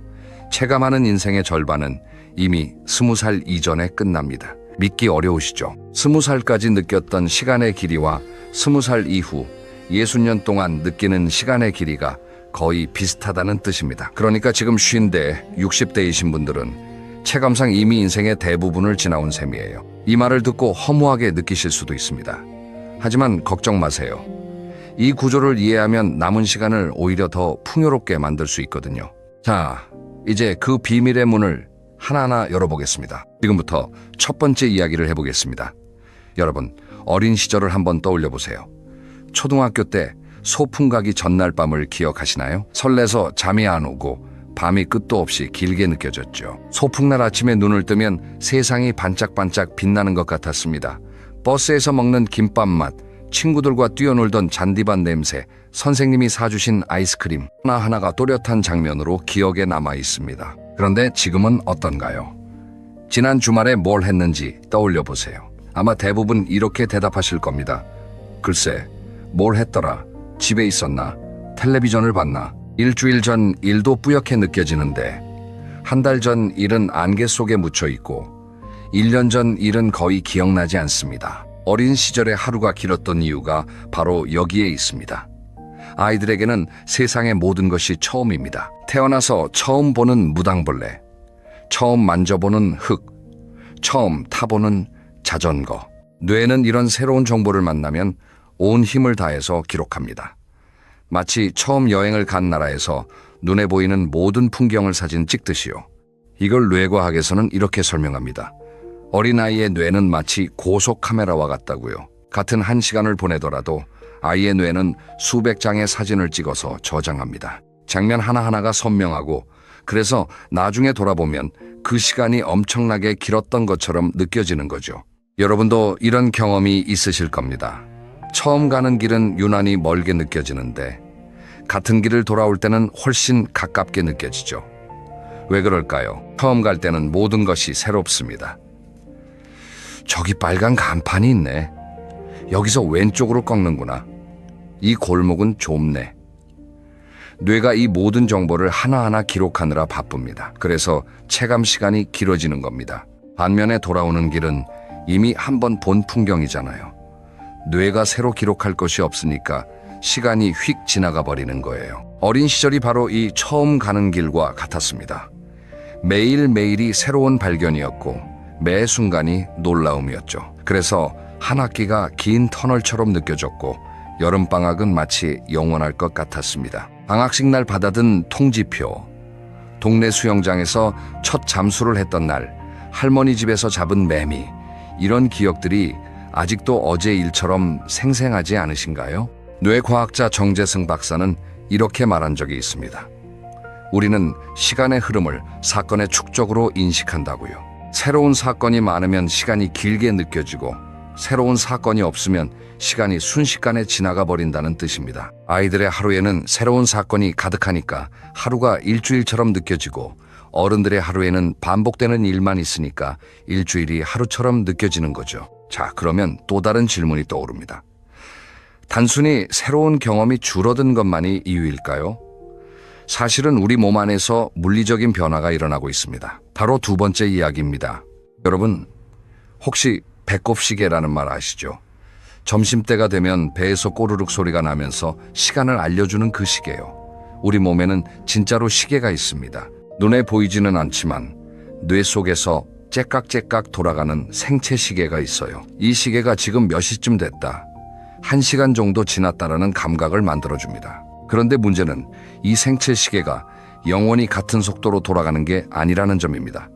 체감하는 인생의 절반은 이미 20살 이전에 끝납니다. 믿기 어려우시죠? 20살까지 느꼈던 시간의 길이와 20살 이후 60년 동안 느끼는 시간의 길이가 거의 비슷하다는 뜻입니다. 그러니까 지금 50대, 60대이신 분들은 체감상 이미 인생의 대부분을 지나온 셈이에요. 이 말을 듣고 허무하게 느끼실 수도 있습니다. 하지만 걱정 마세요. 이 구조를 이해하면 남은 시간을 오히려 더 풍요롭게 만들 수 있거든요. 자, 이제 그 비밀의 문을 하나하나 열어보겠습니다. 지금부터 첫 번째 이야기를 해보겠습니다. 여러분, 어린 시절을 한번 떠올려 보세요. 초등학교 때 소풍 가기 전날 밤을 기억하시나요? 설레서 잠이 안 오고 밤이 끝도 없이 길게 느껴졌죠. 소풍날 아침에 눈을 뜨면 세상이 반짝반짝 빛나는 것 같았습니다. 버스에서 먹는 김밥 맛, 친구들과 뛰어놀던 잔디밭 냄새, 선생님이 사주신 아이스크림 하나하나가 또렷한 장면으로 기억에 남아 있습니다. 그런데 지금은 어떤가요? 지난 주말에 뭘 했는지 떠올려 보세요. 아마 대부분 이렇게 대답하실 겁니다. 글쎄, 뭘 했더라? 집에 있었나? 텔레비전을 봤나? 일주일 전 일도 뿌옇게 느껴지는데, 한 달 전 일은 안개 속에 묻혀 있고, 1년 전 일은 거의 기억나지 않습니다. 어린 시절의 하루가 길었던 이유가 바로 여기에 있습니다. 아이들에게는 세상의 모든 것이 처음입니다. 태어나서 처음 보는 무당벌레, 처음 만져보는 흙, 처음 타보는 자전거. 뇌는 이런 새로운 정보를 만나면 온 힘을 다해서 기록합니다. 마치 처음 여행을 간 나라에서 눈에 보이는 모든 풍경을 사진 찍듯이요. 이걸 뇌과학에서는 이렇게 설명합니다. 어린아이의 뇌는 마치 고속 카메라와 같다고요. 같은 한 시간을 보내더라도 아이의 뇌는 수백 장의 사진을 찍어서 저장합니다. 장면 하나하나가 선명하고, 그래서 나중에 돌아보면 그 시간이 엄청나게 길었던 것처럼 느껴지는 거죠. 여러분도 이런 경험이 있으실 겁니다. 처음 가는 길은 유난히 멀게 느껴지는데 같은 길을 돌아올 때는 훨씬 가깝게 느껴지죠. 왜 그럴까요? 처음 갈 때는 모든 것이 새롭습니다. 저기 빨간 간판이 있네. 여기서 왼쪽으로 꺾는구나. 이 골목은 좁네. 뇌가 이 모든 정보를 하나하나 기록하느라 바쁩니다. 그래서 체감 시간이 길어지는 겁니다. 반면에 돌아오는 길은 이미 한 번 본 풍경이잖아요. 뇌가 새로 기록할 것이 없으니까 시간이 휙 지나가 버리는 거예요. 어린 시절이 바로 이 처음 가는 길과 같았습니다. 매일매일이 새로운 발견이었고 매 순간이 놀라움이었죠. 그래서 한 학기가 긴 터널처럼 느껴졌고 여름방학은 마치 영원할 것 같았습니다. 방학식 날 받아든 통지표, 동네 수영장에서 첫 잠수를 했던 날, 할머니 집에서 잡은 매미, 이런 기억들이 아직도 어제 일처럼 생생하지 않으신가요? 뇌과학자 정재승 박사는 이렇게 말한 적이 있습니다. 우리는 시간의 흐름을 사건의 축적으로 인식한다고요. 새로운 사건이 많으면 시간이 길게 느껴지고 새로운 사건이 없으면 시간이 순식간에 지나가 버린다는 뜻입니다. 아이들의 하루에는 새로운 사건이 가득하니까 하루가 일주일처럼 느껴지고, 어른들의 하루에는 반복되는 일만 있으니까 일주일이 하루처럼 느껴지는 거죠. 자, 그러면 또 다른 질문이 떠오릅니다. 단순히 새로운 경험이 줄어든 것만이 이유일까요? 사실은 우리 몸 안에서 물리적인 변화가 일어나고 있습니다. 바로 두 번째 이야기입니다. 여러분, 혹시 배꼽시계라는 말 아시죠? 점심때가 되면 배에서 꼬르륵 소리가 나면서 시간을 알려주는 그 시계요. 우리 몸에는 진짜로 시계가 있습니다. 눈에 보이지는 않지만 뇌 속에서 째깍째깍 돌아가는 생체 시계가 있어요. 이 시계가 지금 몇 시쯤 됐다, 1시간 정도 지났다라는 감각을 만들어줍니다. 그런데 문제는 이 생체 시계가 영원히 같은 속도로 돌아가는 게 아니라는 점입니다.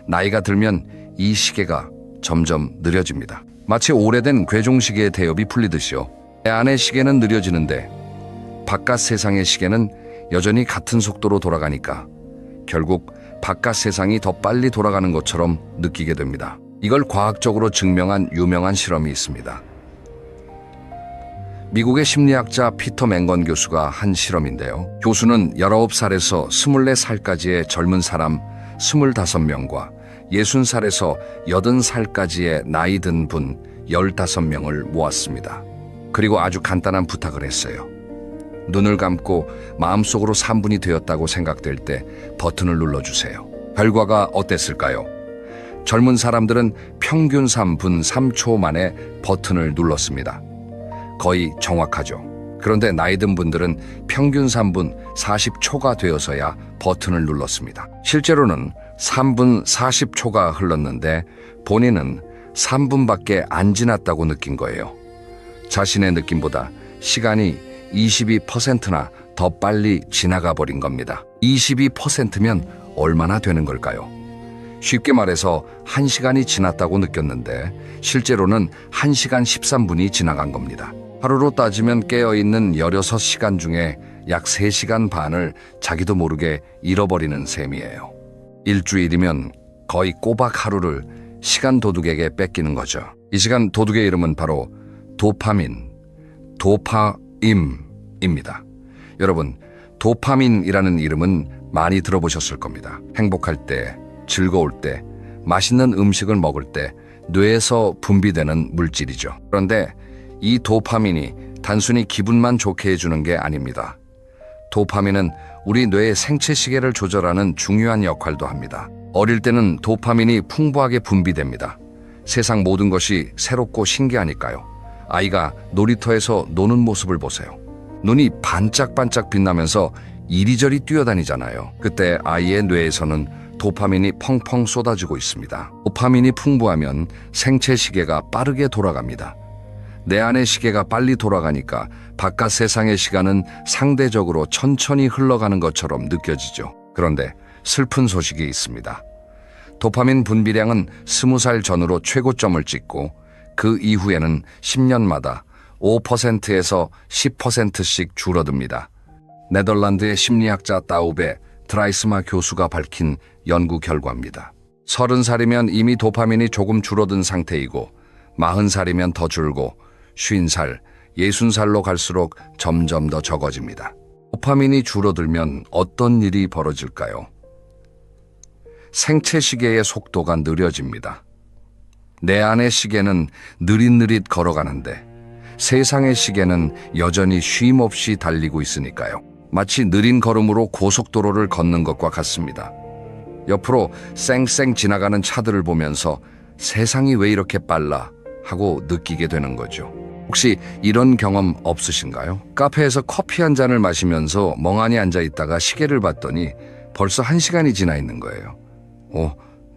나이가 들면 이 시계가 점점 느려집니다. 마치 오래된 괴종시계의 대엽이 풀리듯이요. 내 안의 시계는 느려지는데 바깥 세상의 시계는 여전히 같은 속도로 돌아가니까 결국 바깥 세상이 더 빨리 돌아가는 것처럼 느끼게 됩니다. 이걸 과학적으로 증명한 유명한 실험이 있습니다. 미국의 심리학자 피터 맹건 교수가 한 실험인데요. 교수는 19살에서 24살까지의 젊은 사람 25명과 60살에서 80살까지의 나이 든 분 15명을 모았습니다. 그리고 아주 간단한 부탁을 했어요. 눈을 감고 마음속으로 3분이 되었다고 생각될 때 버튼을 눌러주세요. 결과가 어땠을까요? 젊은 사람들은 평균 3분 3초 만에 버튼을 눌렀습니다. 거의 정확하죠. 그런데 나이 든 분들은 평균 3분 40초가 되어서야 버튼을 눌렀습니다. 실제로는 3분 40초가 흘렀는데 본인은 3분밖에 안 지났다고 느낀 거예요. 자신의 느낌보다 시간이 22%나 더 빨리 지나가 버린 겁니다. 22%면 얼마나 되는 걸까요? 쉽게 말해서 1시간이 지났다고 느꼈는데 실제로는 1시간 13분이 지나간 겁니다. 하루로 따지면 깨어있는 16시간 중에 약 3시간 반을 자기도 모르게 잃어버리는 셈이에요. 일주일이면 거의 꼬박 하루를 시간 도둑에게 뺏기는 거죠. 이 시간 도둑의 이름은 바로 도파민, 도파임입니다. 여러분, 도파민이라는 이름은 많이 들어보셨을 겁니다. 행복할 때, 즐거울 때, 맛있는 음식을 먹을 때 뇌에서 분비되는 물질이죠. 그런데 이 도파민이 단순히 기분만 좋게 해주는 게 아닙니다. 도파민은 우리 뇌의 생체 시계를 조절하는 중요한 역할도 합니다. 어릴 때는 도파민이 풍부하게 분비됩니다. 세상 모든 것이 새롭고 신기하니까요. 아이가 놀이터에서 노는 모습을 보세요. 눈이 반짝반짝 빛나면서 이리저리 뛰어다니잖아요. 그때 아이의 뇌에서는 도파민이 펑펑 쏟아지고 있습니다. 도파민이 풍부하면 생체 시계가 빠르게 돌아갑니다. 내 안의 시계가 빨리 돌아가니까 바깥 세상의 시간은 상대적으로 천천히 흘러가는 것처럼 느껴지죠. 그런데 슬픈 소식이 있습니다. 도파민 분비량은 20살 전후로 최고점을 찍고 그 이후에는 10년마다 5%에서 10%씩 줄어듭니다. 네덜란드의 심리학자 다우베 드라이스마 교수가 밝힌 연구 결과입니다. 30살이면 이미 도파민이 조금 줄어든 상태이고 40살이면 더 줄고 50살, 60살로 갈수록 점점 더 적어집니다. 도파민이 줄어들면 어떤 일이 벌어질까요? 생체 시계의 속도가 느려집니다. 내 안의 시계는 느릿느릿 걸어가는데 세상의 시계는 여전히 쉼 없이 달리고 있으니까요. 마치 느린 걸음으로 고속도로를 걷는 것과 같습니다. 옆으로 쌩쌩 지나가는 차들을 보면서 세상이 왜 이렇게 빨라 하고 느끼게 되는 거죠. 혹시 이런 경험 없으신가요? 카페에서 커피 한 잔을 마시면서 멍하니 앉아 있다가 시계를 봤더니 벌써 1시간이 지나 있는 거예요.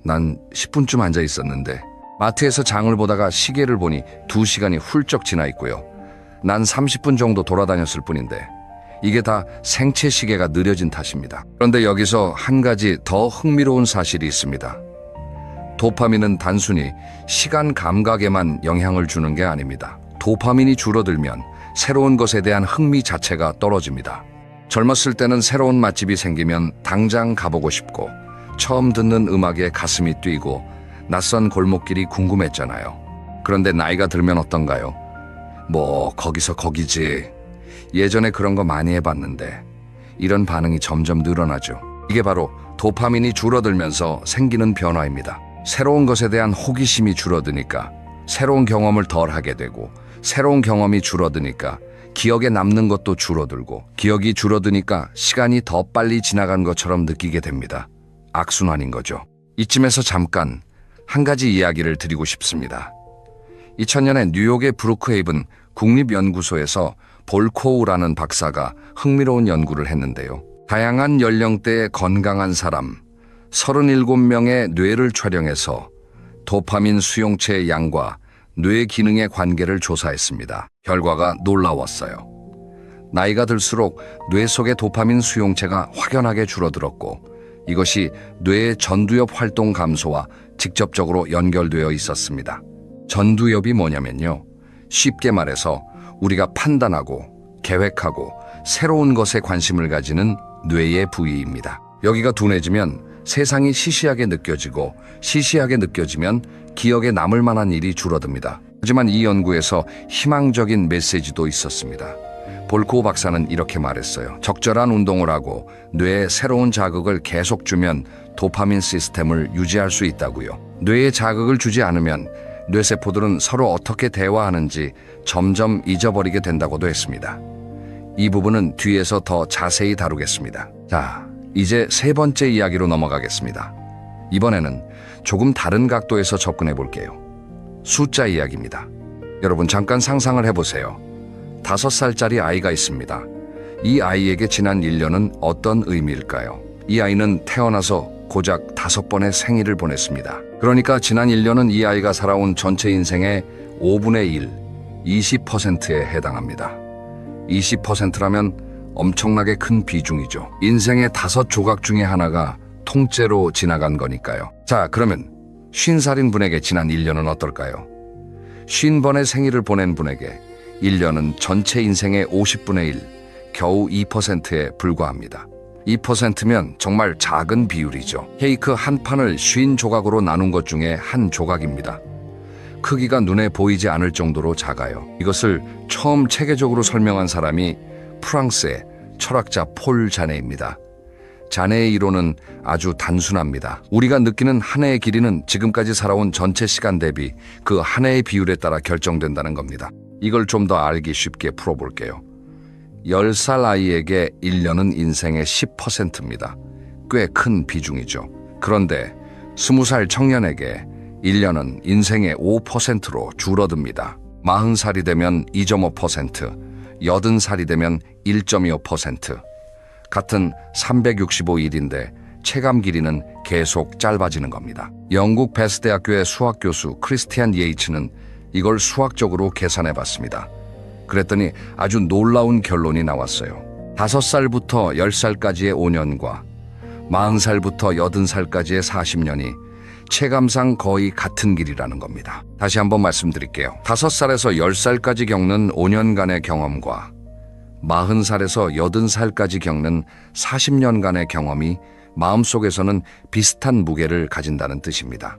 난 10분쯤 앉아 있었는데. 마트에서 장을 보다가 시계를 보니 2시간이 훌쩍 지나 있고요. 난 30분 정도 돌아다녔을 뿐인데 이게 다 생체 시계가 느려진 탓입니다. 그런데 여기서 한 가지 더 흥미로운 사실이 있습니다. 도파민은 단순히 시간 감각에만 영향을 주는 게 아닙니다. 도파민이 줄어들면 새로운 것에 대한 흥미 자체가 떨어집니다. 젊었을 때는 새로운 맛집이 생기면 당장 가보고 싶고 처음 듣는 음악에 가슴이 뛰고 낯선 골목길이 궁금했잖아요. 그런데 나이가 들면 어떤가요? 거기서 거기지. 예전에 그런 거 많이 해봤는데 이런 반응이 점점 늘어나죠. 이게 바로 도파민이 줄어들면서 생기는 변화입니다. 새로운 것에 대한 호기심이 줄어드니까 새로운 경험을 덜 하게 되고 새로운 경험이 줄어드니까 기억에 남는 것도 줄어들고 기억이 줄어드니까 시간이 더 빨리 지나간 것처럼 느끼게 됩니다. 악순환인 거죠. 이쯤에서 잠깐 한 가지 이야기를 드리고 싶습니다. 2000년에 뉴욕의 브루크헤이븐 국립연구소에서 볼코우라는 박사가 흥미로운 연구를 했는데요. 다양한 연령대의 건강한 사람 37명의 뇌를 촬영해서 도파민 수용체의 양과 뇌 기능의 관계를 조사했습니다. 결과가 놀라웠어요. 나이가 들수록 뇌 속의 도파민 수용체가 확연하게 줄어들었고 이것이 뇌의 전두엽 활동 감소와 직접적으로 연결되어 있었습니다. 전두엽이 뭐냐면요. 쉽게 말해서 우리가 판단하고 계획하고 새로운 것에 관심을 가지는 뇌의 부위입니다. 여기가 둔해지면 세상이 시시하게 느껴지고 시시하게 느껴지면 기억에 남을 만한 일이 줄어듭니다. 하지만 이 연구에서 희망적인 메시지도 있었습니다. 볼코우 박사는 이렇게 말했어요. 적절한 운동을 하고 뇌에 새로운 자극을 계속 주면 도파민 시스템을 유지할 수 있다고요. 뇌에 자극을 주지 않으면 뇌세포들은 서로 어떻게 대화하는지 점점 잊어버리게 된다고도 했습니다. 이 부분은 뒤에서 더 자세히 다루겠습니다. 자, 이제 세 번째 이야기로 넘어가겠습니다. 이번에는 조금 다른 각도에서 접근해 볼게요. 숫자 이야기입니다. 여러분 잠깐 상상을 해보세요. 5살짜리 아이가 있습니다. 이 아이에게 지난 1년은 어떤 의미일까요? 이 아이는 태어나서 고작 5번의 생일을 보냈습니다. 그러니까 지난 1년은 이 아이가 살아온 전체 인생의 5분의 1, 20%에 해당합니다. 20%라면 엄청나게 큰 비중이죠. 인생의 5조각 중에 하나가 통째로 지나간 거니까요. 자, 그러면 50살인 분에게 지난 1년은 어떨까요? 50번의 생일을 보낸 분에게 1년은 전체 인생의 50분의 1, 겨우 2%에 불과합니다. 2%면 정말 작은 비율이죠. 케이크 한 판을 50조각으로 나눈 것 중에 한 조각입니다. 크기가 눈에 보이지 않을 정도로 작아요. 이것을 처음 체계적으로 설명한 사람이 프랑스의 철학자 폴 자네입니다. 자네의 이론은 아주 단순합니다. 우리가 느끼는 한 해의 길이는 지금까지 살아온 전체 시간 대비 그 한 해의 비율에 따라 결정된다는 겁니다. 이걸 좀 더 알기 쉽게 풀어볼게요. 10살 아이에게 1년은 인생의 10%입니다. 꽤 큰 비중이죠. 그런데 20살 청년에게 1년은 인생의 5%로 줄어듭니다. 40살이 되면 2.5%, 80살이 되면 1.25%. 같은 365일인데 체감 길이는 계속 짧아지는 겁니다. 영국 베스 대학교의 수학 교수 크리스티안 예이츠는 이걸 수학적으로 계산해 봤습니다. 그랬더니 아주 놀라운 결론이 나왔어요. 5살부터 10살까지의 5년과 40살부터 80살까지의 40년이 체감상 거의 같은 길이라는 겁니다. 다시 한번 말씀드릴게요. 5살에서 10살까지 겪는 5년간의 경험과 40살에서 80살까지 겪는 40년간의 경험이 마음속에서는 비슷한 무게를 가진다는 뜻입니다.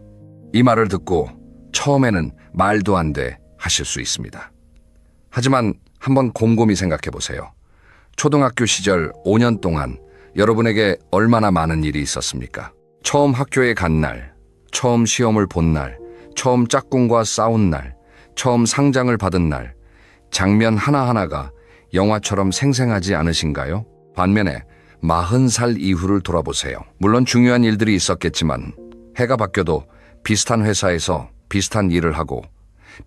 이 말을 듣고 처음에는 말도 안 돼 하실 수 있습니다. 하지만 한번 곰곰이 생각해 보세요. 초등학교 시절 5년 동안 여러분에게 얼마나 많은 일이 있었습니까? 처음 학교에 간 날, 처음 시험을 본 날, 처음 짝꿍과 싸운 날, 처음 상장을 받은 날, 장면 하나하나가 영화처럼 생생하지 않으신가요? 반면에 40살 이후를 돌아보세요. 물론 중요한 일들이 있었겠지만 해가 바뀌어도 비슷한 회사에서 비슷한 일을 하고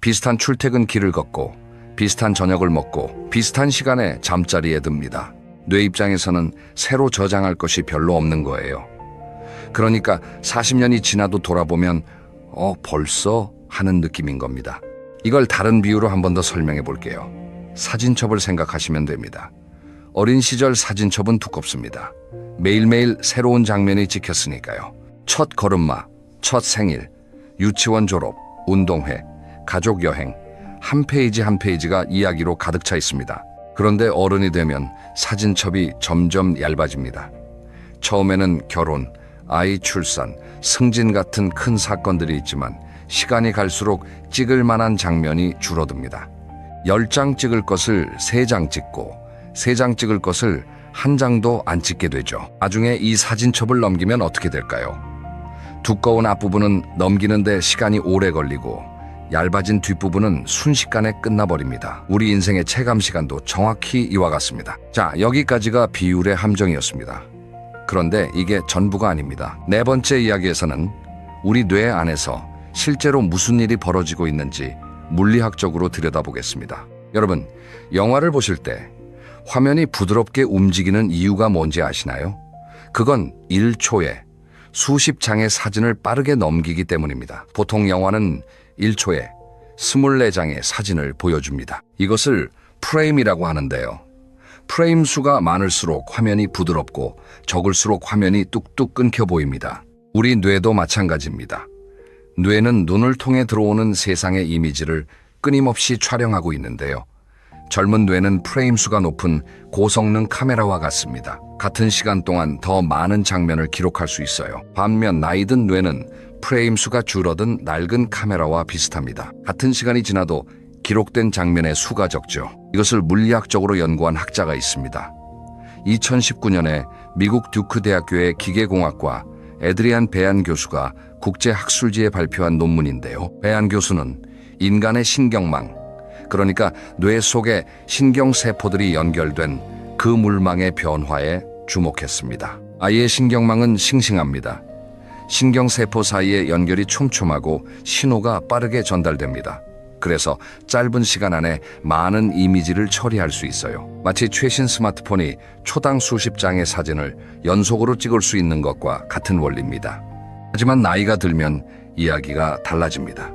비슷한 출퇴근 길을 걷고 비슷한 저녁을 먹고 비슷한 시간에 잠자리에 듭니다. 뇌 입장에서는 새로 저장할 것이 별로 없는 거예요. 그러니까 40년이 지나도 돌아보면 벌써 하는 느낌인 겁니다. 이걸 다른 비유로 한 번 더 설명해 볼게요. 사진첩을 생각하시면 됩니다. 어린 시절 사진첩은 두껍습니다. 매일매일 새로운 장면이 찍혔으니까요. 첫 걸음마, 첫 생일, 유치원 졸업, 운동회, 가족 여행, 한 페이지 한 페이지가 이야기로 가득 차 있습니다. 그런데 어른이 되면 사진첩이 점점 얇아집니다. 처음에는 결혼, 아이 출산, 승진 같은 큰 사건들이 있지만 시간이 갈수록 찍을 만한 장면이 줄어듭니다. 10장 찍을 것을 3장 찍고 3장 찍을 것을 1장도 안 찍게 되죠. 나중에 이 사진첩을 넘기면 어떻게 될까요? 두꺼운 앞부분은 넘기는데 시간이 오래 걸리고 얇아진 뒷부분은 순식간에 끝나버립니다. 우리 인생의 체감 시간도 정확히 이와 같습니다. 자, 여기까지가 비율의 함정이었습니다. 그런데 이게 전부가 아닙니다. 4번째 이야기에서는 우리 뇌 안에서 실제로 무슨 일이 벌어지고 있는지 물리학적으로 들여다보겠습니다. 여러분, 영화를 보실 때 화면이 부드럽게 움직이는 이유가 뭔지 아시나요? 그건 1초에 수십 장의 사진을 빠르게 넘기기 때문입니다. 보통 영화는 1초에 24장의 사진을 보여줍니다. 이것을 프레임이라고 하는데요. 프레임 수가 많을수록 화면이 부드럽고 적을수록 화면이 뚝뚝 끊겨 보입니다. 우리 뇌도 마찬가지입니다. 뇌는 눈을 통해 들어오는 세상의 이미지를 끊임없이 촬영하고 있는데요. 젊은 뇌는 프레임 수가 높은 고성능 카메라와 같습니다. 같은 시간 동안 더 많은 장면을 기록할 수 있어요. 반면 나이 든 뇌는 프레임 수가 줄어든 낡은 카메라와 비슷합니다. 같은 시간이 지나도 기록된 장면의 수가 적죠. 이것을 물리학적으로 연구한 학자가 있습니다. 2019년에 미국 듀크 대학교의 기계공학과 에드리안 베안 교수가 국제학술지에 발표한 논문인데요. 베안 교수는 인간의 신경망, 그러니까 뇌 속에 신경세포들이 연결된 그 물망의 변화에 주목했습니다. 아이의 신경망은 싱싱합니다. 신경세포 사이의 연결이 촘촘하고 신호가 빠르게 전달됩니다. 그래서 짧은 시간 안에 많은 이미지를 처리할 수 있어요. 마치 최신 스마트폰이 초당 수십 장의 사진을 연속으로 찍을 수 있는 것과 같은 원리입니다. 하지만 나이가 들면 이야기가 달라집니다.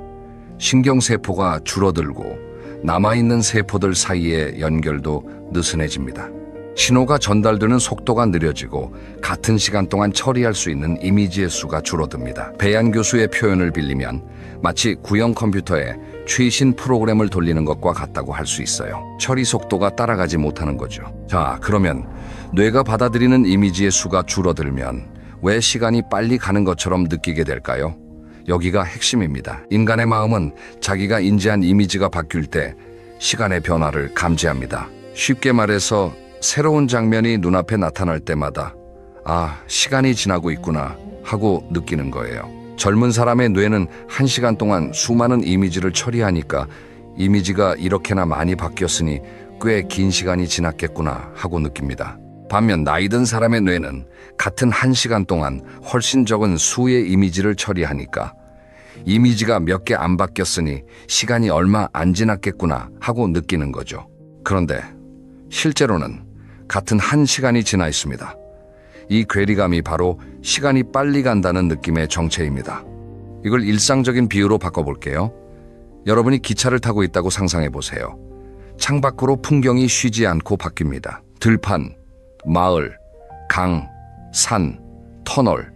신경세포가 줄어들고 남아있는 세포들 사이의 연결도 느슨해집니다. 신호가 전달되는 속도가 느려지고 같은 시간 동안 처리할 수 있는 이미지의 수가 줄어듭니다. 배안 교수의 표현을 빌리면 마치 구형 컴퓨터에 최신 프로그램을 돌리는 것과 같다고 할 수 있어요. 처리 속도가 따라가지 못하는 거죠. 자, 그러면 뇌가 받아들이는 이미지의 수가 줄어들면 왜 시간이 빨리 가는 것처럼 느끼게 될까요? 여기가 핵심입니다. 인간의 마음은 자기가 인지한 이미지가 바뀔 때 시간의 변화를 감지합니다. 쉽게 말해서 새로운 장면이 눈앞에 나타날 때마다 시간이 지나고 있구나 하고 느끼는 거예요. 젊은 사람의 뇌는 1시간 동안 수많은 이미지를 처리하니까 이미지가 이렇게나 많이 바뀌었으니 꽤 긴 시간이 지났겠구나 하고 느낍니다. 반면 나이 든 사람의 뇌는 같은 1시간 동안 훨씬 적은 수의 이미지를 처리하니까 이미지가 몇 개 안 바뀌었으니 시간이 얼마 안 지났겠구나 하고 느끼는 거죠. 그런데 실제로는 같은 1시간이 지나 있습니다. 이 괴리감이 바로 시간이 빨리 간다는 느낌의 정체입니다. 이걸 일상적인 비유로 바꿔볼게요. 여러분이 기차를 타고 있다고 상상해 보세요. 창밖으로 풍경이 쉬지 않고 바뀝니다. 들판, 마을, 강, 산, 터널,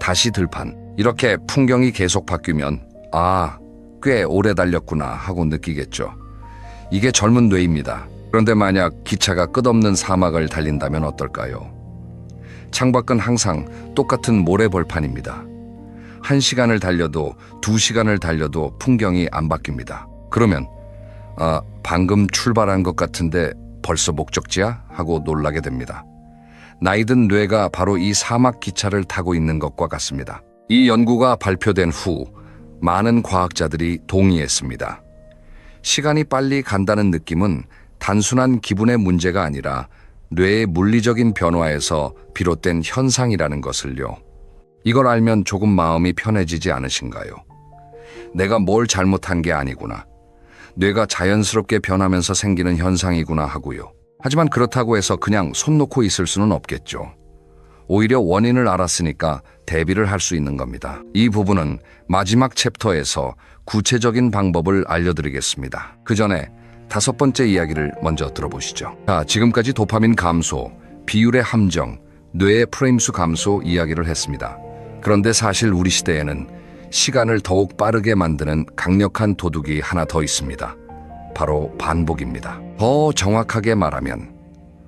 다시 들판. 이렇게 풍경이 계속 바뀌면 꽤 오래 달렸구나 하고 느끼겠죠. 이게 젊은 뇌입니다. 그런데 만약 기차가 끝없는 사막을 달린다면 어떨까요? 창밖은 항상 똑같은 모래벌판입니다. 1시간을 달려도 2시간을 달려도 풍경이 안 바뀝니다. 그러면 방금 출발한 것 같은데 벌써 목적지야? 하고 놀라게 됩니다. 나이든 뇌가 바로 이 사막 기차를 타고 있는 것과 같습니다. 이 연구가 발표된 후 많은 과학자들이 동의했습니다. 시간이 빨리 간다는 느낌은 단순한 기분의 문제가 아니라 뇌의 물리적인 변화에서 비롯된 현상이라는 것을요. 이걸 알면 조금 마음이 편해지지 않으신가요? 내가 뭘 잘못한 게 아니구나. 뇌가 자연스럽게 변하면서 생기는 현상이구나 하고요. 하지만 그렇다고 해서 그냥 손 놓고 있을 수는 없겠죠. 오히려 원인을 알았으니까 대비를 할 수 있는 겁니다. 이 부분은 마지막 챕터에서 구체적인 방법을 알려드리겠습니다. 그 전에 5번째 이야기를 먼저 들어보시죠. 지금까지 도파민 감소, 비율의 함정, 뇌의 프레임수 감소 이야기를 했습니다. 그런데 사실 우리 시대에는 시간을 더욱 빠르게 만드는 강력한 도둑이 하나 더 있습니다. 바로 반복입니다. 더 정확하게 말하면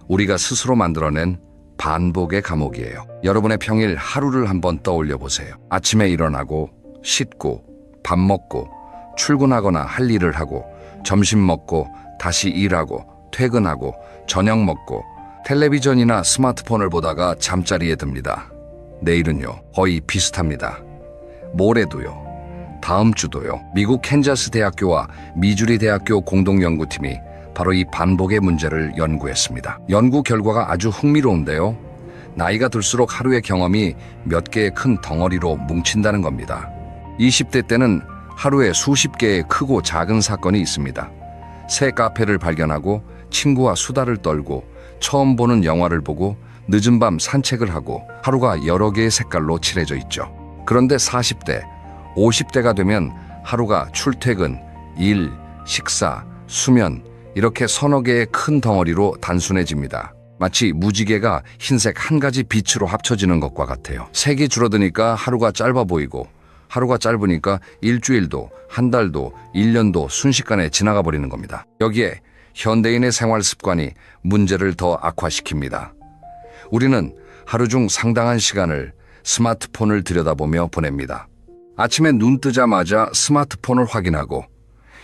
우리가 스스로 만들어낸 반복의 감옥이에요. 여러분의 평일 하루를 한번 떠올려 보세요. 아침에 일어나고 씻고 밥 먹고 출근하거나 할 일을 하고 점심 먹고 다시 일하고 퇴근하고 저녁 먹고 텔레비전이나 스마트폰을 보다가 잠자리에 듭니다. 내일은요, 거의 비슷합니다. 모레도요. 다음 주도요. 미국 캔자스 대학교와 미주리 대학교 공동연구팀이 바로 이 반복의 문제를 연구했습니다. 연구 결과가 아주 흥미로운데요. 나이가 들수록 하루의 경험이 몇 개의 큰 덩어리로 뭉친다는 겁니다. 20대 때는 하루에 수십 개의 크고 작은 사건이 있습니다. 새 카페를 발견하고 친구와 수다를 떨고 처음 보는 영화를 보고 늦은 밤 산책을 하고 하루가 여러 개의 색깔로 칠해져 있죠. 그런데 40대, 50대가 되면 하루가 출퇴근, 일, 식사, 수면 이렇게 서너 개의 큰 덩어리로 단순해집니다. 마치 무지개가 흰색 한 가지 빛으로 합쳐지는 것과 같아요. 색이 줄어드니까 하루가 짧아 보이고 하루가 짧으니까 일주일도 한 달도 1년도 순식간에 지나가 버리는 겁니다. 여기에 현대인의 생활 습관이 문제를 더 악화시킵니다. 우리는 하루 중 상당한 시간을 스마트폰을 들여다보며 보냅니다. 아침에 눈 뜨자마자 스마트폰을 확인하고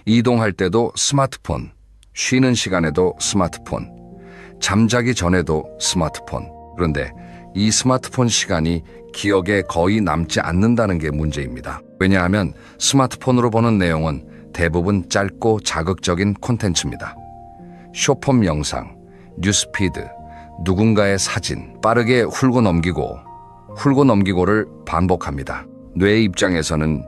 이동할 때도 스마트폰, 쉬는 시간에도 스마트폰, 잠자기 전에도 스마트폰. 그런데 이 스마트폰 시간이 기억에 거의 남지 않는다는 게 문제입니다. 왜냐하면 스마트폰으로 보는 내용은 대부분 짧고 자극적인 콘텐츠입니다. 쇼폼 영상, 뉴스피드, 누군가의 사진, 빠르게 훑고 넘기고를 반복합니다. 뇌의 입장에서는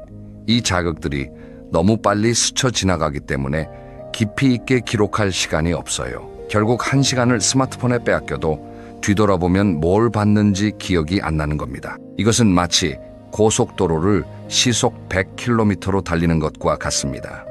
이 자극들이 너무 빨리 스쳐 지나가기 때문에 깊이 있게 기록할 시간이 없어요. 결국 1시간을 스마트폰에 빼앗겨도 뒤돌아보면 뭘 봤는지 기억이 안 나는 겁니다. 이것은 마치 고속도로를 시속 100km로 달리는 것과 같습니다.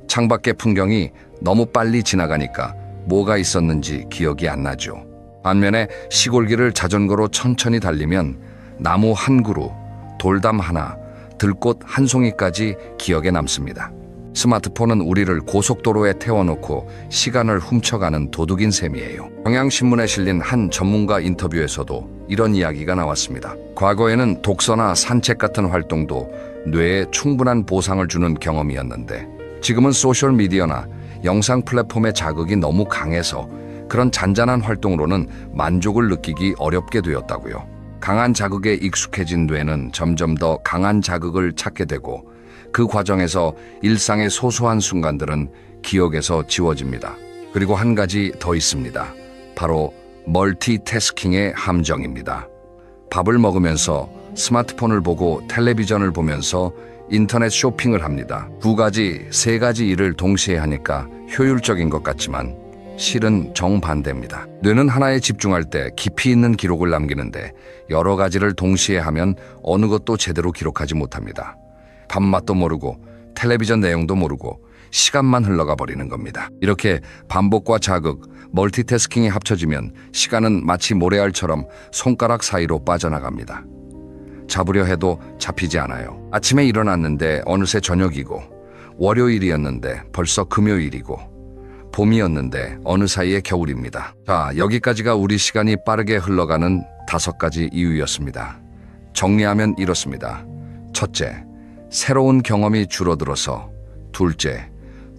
창밖의 풍경이 너무 빨리 지나가니까 뭐가 있었는지 기억이 안 나죠. 반면에 시골길을 자전거로 천천히 달리면 나무 한 그루, 돌담 하나, 들꽃 한 송이까지 기억에 남습니다. 스마트폰은 우리를 고속도로에 태워놓고 시간을 훔쳐가는 도둑인 셈이에요. 경향신문에 실린 한 전문가 인터뷰에서도 이런 이야기가 나왔습니다. 과거에는 독서나 산책 같은 활동도 뇌에 충분한 보상을 주는 경험이었는데 지금은 소셜미디어나 영상 플랫폼의 자극이 너무 강해서 그런 잔잔한 활동으로는 만족을 느끼기 어렵게 되었다고요. 강한 자극에 익숙해진 뇌는 점점 더 강한 자극을 찾게 되고 그 과정에서 일상의 소소한 순간들은 기억에서 지워집니다. 그리고 한 가지 더 있습니다. 바로 멀티태스킹의 함정입니다. 밥을 먹으면서 스마트폰을 보고 텔레비전을 보면서 인터넷 쇼핑을 합니다. 2가지, 3가지 일을 동시에 하니까 효율적인 것 같지만 실은 정반대입니다. 뇌는 하나에 집중할 때 깊이 있는 기록을 남기는데 여러 가지를 동시에 하면 어느 것도 제대로 기록하지 못합니다. 밥맛도 모르고 텔레비전 내용도 모르고 시간만 흘러가 버리는 겁니다. 이렇게 반복과 자극, 멀티태스킹이 합쳐지면 시간은 마치 모래알처럼 손가락 사이로 빠져나갑니다. 잡으려 해도 잡히지 않아요. 아침에 일어났는데 어느새 저녁이고 월요일이었는데 벌써 금요일이고 봄이었는데 어느 사이에 겨울입니다. 자, 여기까지가 우리 시간이 빠르게 흘러가는 5가지 이유였습니다. 정리하면 이렇습니다. 첫째, 새로운 경험이 줄어들어서. 둘째,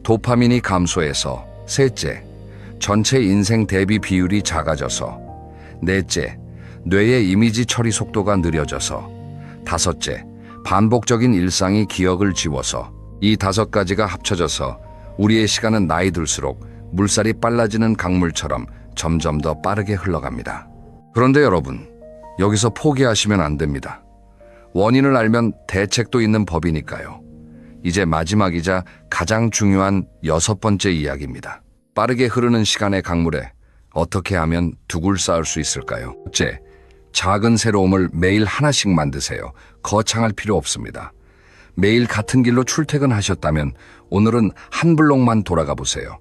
도파민이 감소해서. 셋째, 전체 인생 대비 비율이 작아져서. 넷째, 뇌의 이미지 처리 속도가 느려져서. 다섯째, 반복적인 일상이 기억을 지워서. 이 5가지가 합쳐져서 우리의 시간은 나이 들수록 물살이 빨라지는 강물처럼 점점 더 빠르게 흘러갑니다. 그런데 여러분, 여기서 포기하시면 안 됩니다. 원인을 알면 대책도 있는 법이니까요. 이제 마지막이자 가장 중요한 6번째 이야기입니다. 빠르게 흐르는 시간의 강물에 어떻게 하면 둑을 쌓을 수 있을까요? 첫째, 작은 새로움을 매일 하나씩 만드세요. 거창할 필요 없습니다. 매일 같은 길로 출퇴근하셨다면 오늘은 한 블록만 돌아가 보세요.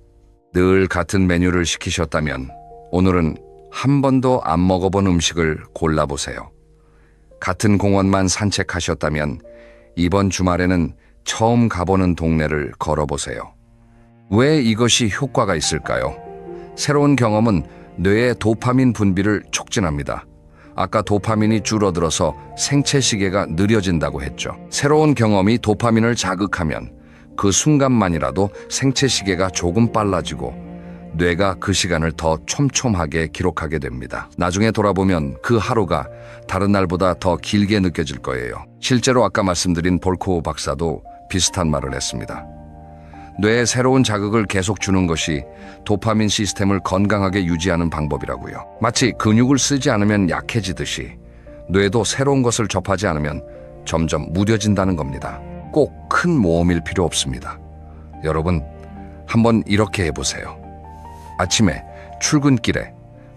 늘 같은 메뉴를 시키셨다면 오늘은 한 번도 안 먹어본 음식을 골라보세요. 같은 공원만 산책하셨다면 이번 주말에는 처음 가보는 동네를 걸어보세요. 왜 이것이 효과가 있을까요? 새로운 경험은 뇌의 도파민 분비를 촉진합니다. 아까 도파민이 줄어들어서 생체 시계가 느려진다고 했죠. 새로운 경험이 도파민을 자극하면 그 순간만이라도 생체 시계가 조금 빨라지고 뇌가 그 시간을 더 촘촘하게 기록하게 됩니다. 나중에 돌아보면 그 하루가 다른 날보다 더 길게 느껴질 거예요. 실제로 아까 말씀드린 볼코우 박사도 비슷한 말을 했습니다. 뇌에 새로운 자극을 계속 주는 것이 도파민 시스템을 건강하게 유지하는 방법이라고요. 마치 근육을 쓰지 않으면 약해지듯이 뇌도 새로운 것을 접하지 않으면 점점 무뎌진다는 겁니다. 꼭 큰 모험일 필요 없습니다. 여러분, 한번 이렇게 해보세요. 아침에 출근길에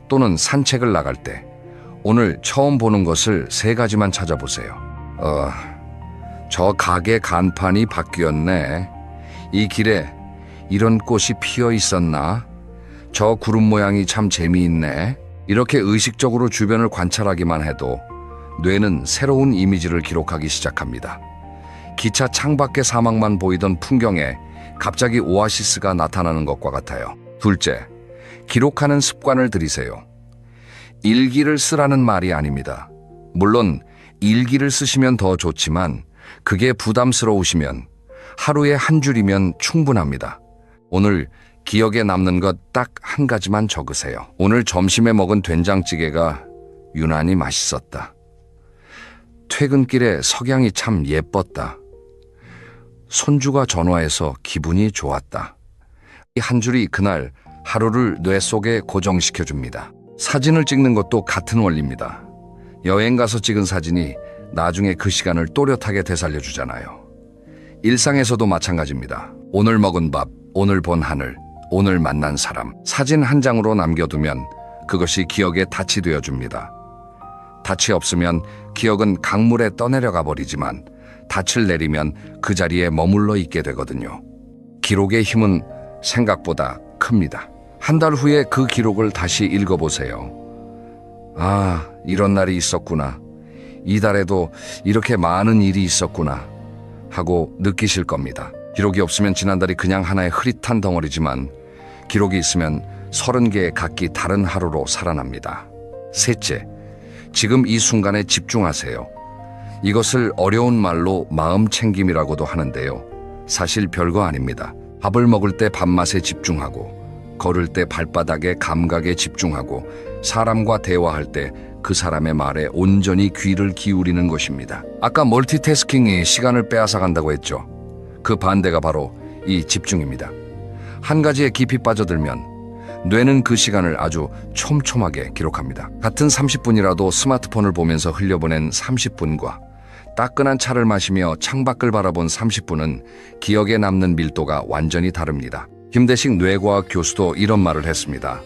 또는 산책을 나갈 때 오늘 처음 보는 것을 3가지만 찾아보세요. 저 가게 간판이 바뀌었네. 이 길에 이런 꽃이 피어 있었나? 저 구름 모양이 참 재미있네. 이렇게 의식적으로 주변을 관찰하기만 해도 뇌는 새로운 이미지를 기록하기 시작합니다. 기차 창밖의 사막만 보이던 풍경에 갑자기 오아시스가 나타나는 것과 같아요. 둘째, 기록하는 습관을 들이세요. 일기를 쓰라는 말이 아닙니다. 물론 일기를 쓰시면 더 좋지만 그게 부담스러우시면 하루에 한 줄이면 충분합니다. 오늘 기억에 남는 것 딱 한 가지만 적으세요. 오늘 점심에 먹은 된장찌개가 유난히 맛있었다. 퇴근길에 석양이 참 예뻤다. 손주가 전화해서 기분이 좋았다. 이 한 줄이 그날 하루를 뇌 속에 고정시켜줍니다. 사진을 찍는 것도 같은 원리입니다. 여행 가서 찍은 사진이 나중에 그 시간을 또렷하게 되살려주잖아요. 일상에서도 마찬가지입니다. 오늘 먹은 밥, 오늘 본 하늘, 오늘 만난 사람. 사진 한 장으로 남겨두면 그것이 기억의 닻이 되어줍니다. 닻이 없으면 기억은 강물에 떠내려가 버리지만 닻을 내리면 그 자리에 머물러 있게 되거든요. 기록의 힘은 생각보다 큽니다. 한 달 후에 그 기록을 다시 읽어보세요. 아, 이런 날이 있었구나. 이달에도 이렇게 많은 일이 있었구나 하고 느끼실 겁니다. 기록이 없으면 지난달이 그냥 하나의 흐릿한 덩어리지만 기록이 있으면 30개의 각기 다른 하루로 살아납니다. 셋째, 지금 이 순간에 집중하세요. 이것을 어려운 말로 마음챙김이라고도 하는데요. 사실 별거 아닙니다. 밥을 먹을 때 밥맛에 집중하고, 걸을 때 발바닥의 감각에 집중하고, 사람과 대화할 때 그 사람의 말에 온전히 귀를 기울이는 것입니다. 아까 멀티태스킹이 시간을 빼앗아 간다고 했죠. 그 반대가 바로 이 집중입니다. 한 가지에 깊이 빠져들면 뇌는 그 시간을 아주 촘촘하게 기록합니다. 같은 30분이라도 스마트폰을 보면서 흘려보낸 30분과 따끈한 차를 마시며 창밖을 바라본 30분은 기억에 남는 밀도가 완전히 다릅니다. 김대식 뇌과학 교수도 이런 말을 했습니다.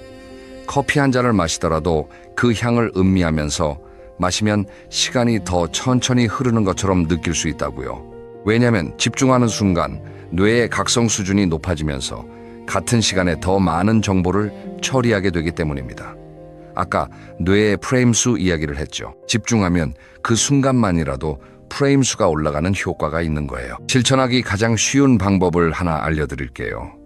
커피 한 잔을 마시더라도 그 향을 음미하면서 마시면 시간이 더 천천히 흐르는 것처럼 느낄 수 있다고요. 왜냐하면 집중하는 순간 뇌의 각성 수준이 높아지면서 같은 시간에 더 많은 정보를 처리하게 되기 때문입니다. 아까 뇌의 프레임 수 이야기를 했죠. 집중하면 그 순간만이라도 프레임 수가 올라가는 효과가 있는 거예요. 실천하기 가장 쉬운 방법을 하나 알려드릴게요.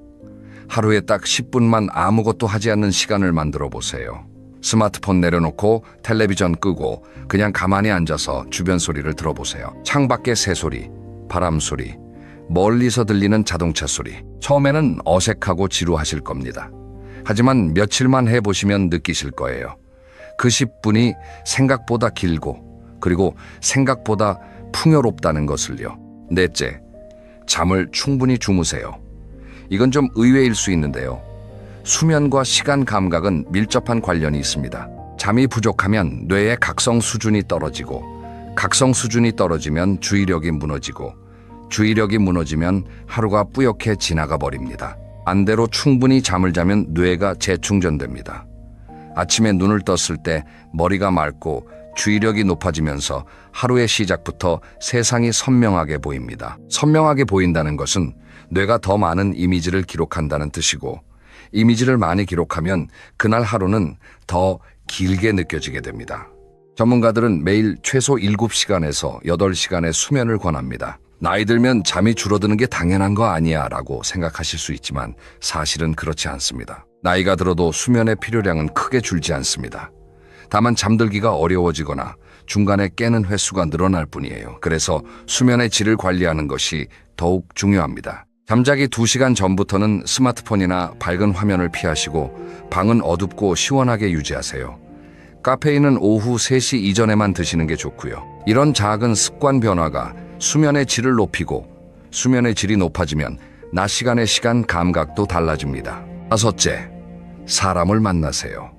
하루에 딱 10분만 아무것도 하지 않는 시간을 만들어 보세요. 스마트폰 내려놓고 텔레비전 끄고 그냥 가만히 앉아서 주변 소리를 들어보세요. 창밖의 새소리, 바람 소리, 멀리서 들리는 자동차 소리. 처음에는 어색하고 지루하실 겁니다. 하지만 며칠만 해보시면 느끼실 거예요. 그 10분이 생각보다 길고 그리고 생각보다 풍요롭다는 것을요. 넷째, 잠을 충분히 주무세요. 이건 좀 의외일 수 있는데요. 수면과 시간 감각은 밀접한 관련이 있습니다. 잠이 부족하면 뇌의 각성 수준이 떨어지고, 각성 수준이 떨어지면 주의력이 무너지고, 주의력이 무너지면 하루가 뿌옇게 지나가 버립니다. 반대로 충분히 잠을 자면 뇌가 재충전됩니다. 아침에 눈을 떴을 때 머리가 맑고 주의력이 높아지면서 하루의 시작부터 세상이 선명하게 보입니다. 선명하게 보인다는 것은 뇌가 더 많은 이미지를 기록한다는 뜻이고, 이미지를 많이 기록하면 그날 하루는 더 길게 느껴지게 됩니다. 전문가들은 매일 최소 7시간에서 8시간의 수면을 권합니다. 나이 들면 잠이 줄어드는 게 당연한 거 아니야 라고 생각하실 수 있지만 사실은 그렇지 않습니다. 나이가 들어도 수면의 필요량은 크게 줄지 않습니다. 다만 잠들기가 어려워지거나 중간에 깨는 횟수가 늘어날 뿐이에요. 그래서 수면의 질을 관리하는 것이 더욱 중요합니다. 잠자기 2시간 전부터는 스마트폰이나 밝은 화면을 피하시고 방은 어둡고 시원하게 유지하세요. 카페인은 오후 3시 이전에만 드시는 게 좋고요. 이런 작은 습관 변화가 수면의 질을 높이고, 수면의 질이 높아지면 낮 시간의 시간 감각도 달라집니다. 다섯째, 사람을 만나세요.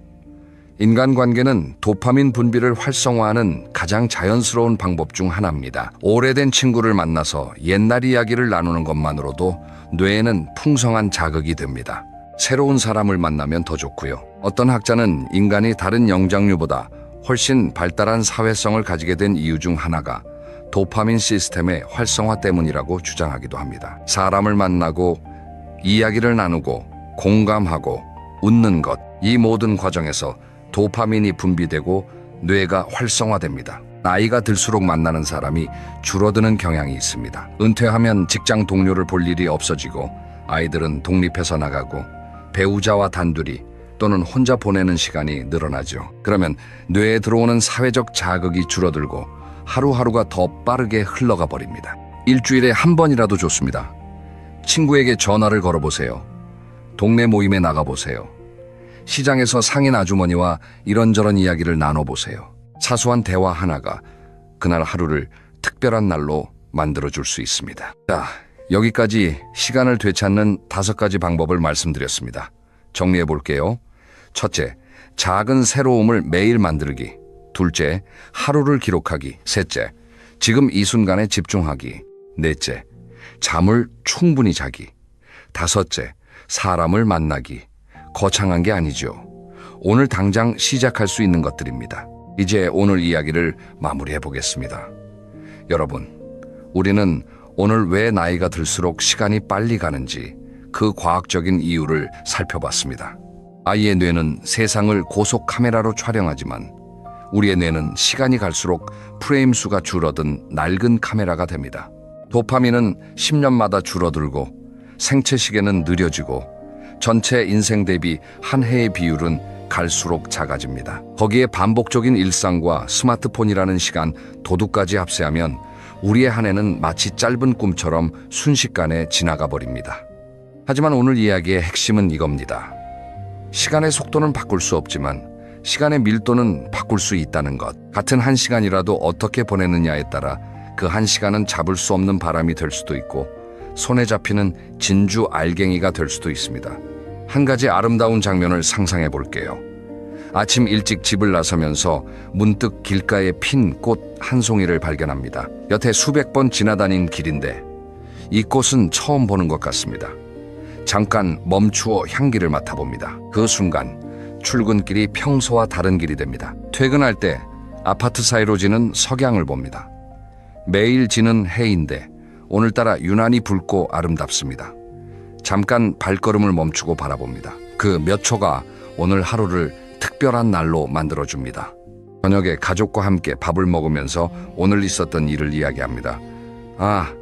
인간관계는 도파민 분비를 활성화하는 가장 자연스러운 방법 중 하나입니다. 오래된 친구를 만나서 옛날 이야기를 나누는 것만으로도 뇌에는 풍성한 자극이 됩니다. 새로운 사람을 만나면 더 좋고요. 어떤 학자는 인간이 다른 영장류보다 훨씬 발달한 사회성을 가지게 된 이유 중 하나가 도파민 시스템의 활성화 때문이라고 주장하기도 합니다. 사람을 만나고 이야기를 나누고 공감하고 웃는 것, 이 모든 과정에서 도파민이 분비되고 뇌가 활성화됩니다. 나이가 들수록 만나는 사람이 줄어드는 경향이 있습니다. 은퇴하면 직장 동료를 볼 일이 없어지고, 아이들은 독립해서 나가고, 배우자와 단둘이 또는 혼자 보내는 시간이 늘어나죠. 그러면 뇌에 들어오는 사회적 자극이 줄어들고 하루하루가 더 빠르게 흘러가 버립니다. 일주일에 한 번이라도 좋습니다. 친구에게 전화를 걸어보세요. 동네 모임에 나가보세요. 시장에서 상인 아주머니와 이런저런 이야기를 나눠보세요. 사소한 대화 하나가 그날 하루를 특별한 날로 만들어줄 수 있습니다. 자, 여기까지 시간을 되찾는 5가지 방법을 말씀드렸습니다. 정리해 볼게요. 첫째, 작은 새로움을 매일 만들기. 둘째, 하루를 기록하기. 셋째, 지금 이 순간에 집중하기. 넷째, 잠을 충분히 자기. 다섯째, 사람을 만나기. 거창한 게 아니죠. 오늘 당장 시작할 수 있는 것들입니다. 이제 오늘 이야기를 마무리해 보겠습니다. 여러분, 우리는 오늘 왜 나이가 들수록 시간이 빨리 가는지 그 과학적인 이유를 살펴봤습니다. 아이의 뇌는 세상을 고속 카메라로 촬영하지만 우리의 뇌는 시간이 갈수록 프레임 수가 줄어든 낡은 카메라가 됩니다. 도파민은 10년마다 줄어들고 생체 시계는 느려지고 전체 인생 대비 한 해의 비율은 갈수록 작아집니다. 거기에 반복적인 일상과 스마트폰이라는 시간 도둑까지 합세하면 우리의 한 해는 마치 짧은 꿈처럼 순식간에 지나가 버립니다. 하지만 오늘 이야기의 핵심은 이겁니다. 시간의 속도는 바꿀 수 없지만 시간의 밀도는 바꿀 수 있다는 것. 같은 한 시간이라도 어떻게 보내느냐에 따라 그 한 시간은 잡을 수 없는 바람이 될 수도 있고 손에 잡히는 진주 알갱이가 될 수도 있습니다. 한 가지 아름다운 장면을 상상해 볼게요. 아침 일찍 집을 나서면서 문득 길가에 핀 꽃 한 송이를 발견합니다. 여태 수백 번 지나다닌 길인데 이 꽃은 처음 보는 것 같습니다. 잠깐 멈추어 향기를 맡아봅니다. 그 순간 출근길이 평소와 다른 길이 됩니다. 퇴근할 때 아파트 사이로 지는 석양을 봅니다. 매일 지는 해인데 오늘따라 유난히 붉고 아름답습니다. 잠깐 발걸음을 멈추고 바라봅니다. 그 몇 초가 오늘 하루를 특별한 날로 만들어줍니다. 저녁에 가족과 함께 밥을 먹으면서 오늘 있었던 일을 이야기합니다. 아,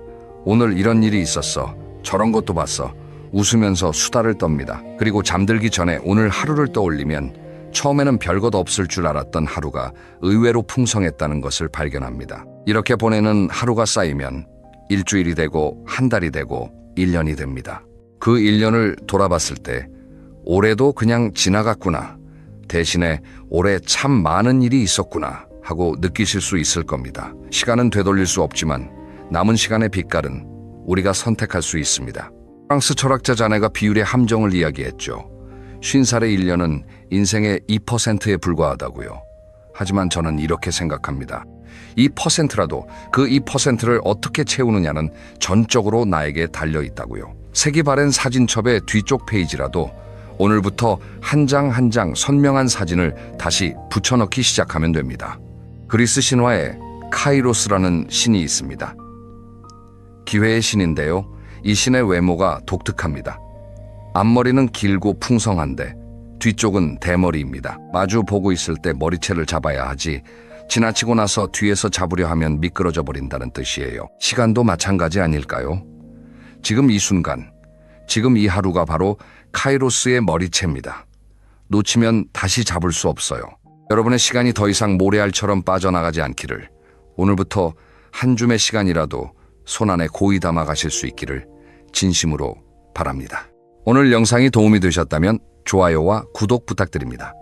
오늘 이런 일이 있었어. 저런 것도 봤어. 웃으면서 수다를 떱니다. 그리고 잠들기 전에 오늘 하루를 떠올리면 처음에는 별것 없을 줄 알았던 하루가 의외로 풍성했다는 것을 발견합니다. 이렇게 보내는 하루가 쌓이면 일주일이 되고 한 달이 되고 1년이 됩니다. 그 1년을 돌아봤을 때 올해도 그냥 지나갔구나. 대신에 올해 참 많은 일이 있었구나 하고 느끼실 수 있을 겁니다. 시간은 되돌릴 수 없지만 남은 시간의 빛깔은 우리가 선택할 수 있습니다. 프랑스 철학자 자네가 비율의 함정을 이야기했죠. 50살의 1년은 인생의 2%에 불과하다고요. 하지만 저는 이렇게 생각합니다. 2%라도 그 2%를 어떻게 채우느냐는 전적으로 나에게 달려 있다고요. 색이 바랜 사진첩의 뒤쪽 페이지라도 오늘부터 한 장 한 장 선명한 사진을 다시 붙여넣기 시작하면 됩니다. 그리스 신화에 카이로스라는 신이 있습니다. 기회의 신인데요. 이 신의 외모가 독특합니다. 앞머리는 길고 풍성한데 뒤쪽은 대머리입니다. 마주 보고 있을 때 머리채를 잡아야 하지 지나치고 나서 뒤에서 잡으려 하면 미끄러져 버린다는 뜻이에요. 시간도 마찬가지 아닐까요? 지금 이 순간, 지금 이 하루가 바로 카이로스의 머리채입니다. 놓치면 다시 잡을 수 없어요. 여러분의 시간이 더 이상 모래알처럼 빠져나가지 않기를, 오늘부터 한 줌의 시간이라도 손안에 고이 담아 가실 수 있기를 진심으로 바랍니다. 오늘 영상이 도움이 되셨다면 좋아요와 구독 부탁드립니다.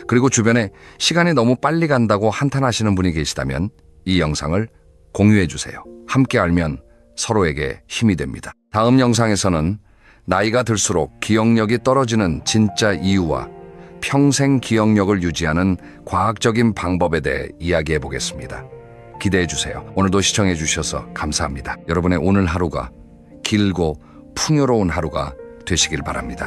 그리고 주변에 시간이 너무 빨리 간다고 한탄하시는 분이 계시다면 이 영상을 공유해 주세요. 함께 알면 서로에게 힘이 됩니다. 다음 영상에서는 나이가 들수록 기억력이 떨어지는 진짜 이유와 평생 기억력을 유지하는 과학적인 방법에 대해 이야기해 보겠습니다. 기대해 주세요. 오늘도 시청해 주셔서 감사합니다. 여러분의 오늘 하루가 길고 풍요로운 하루가 되시길 바랍니다.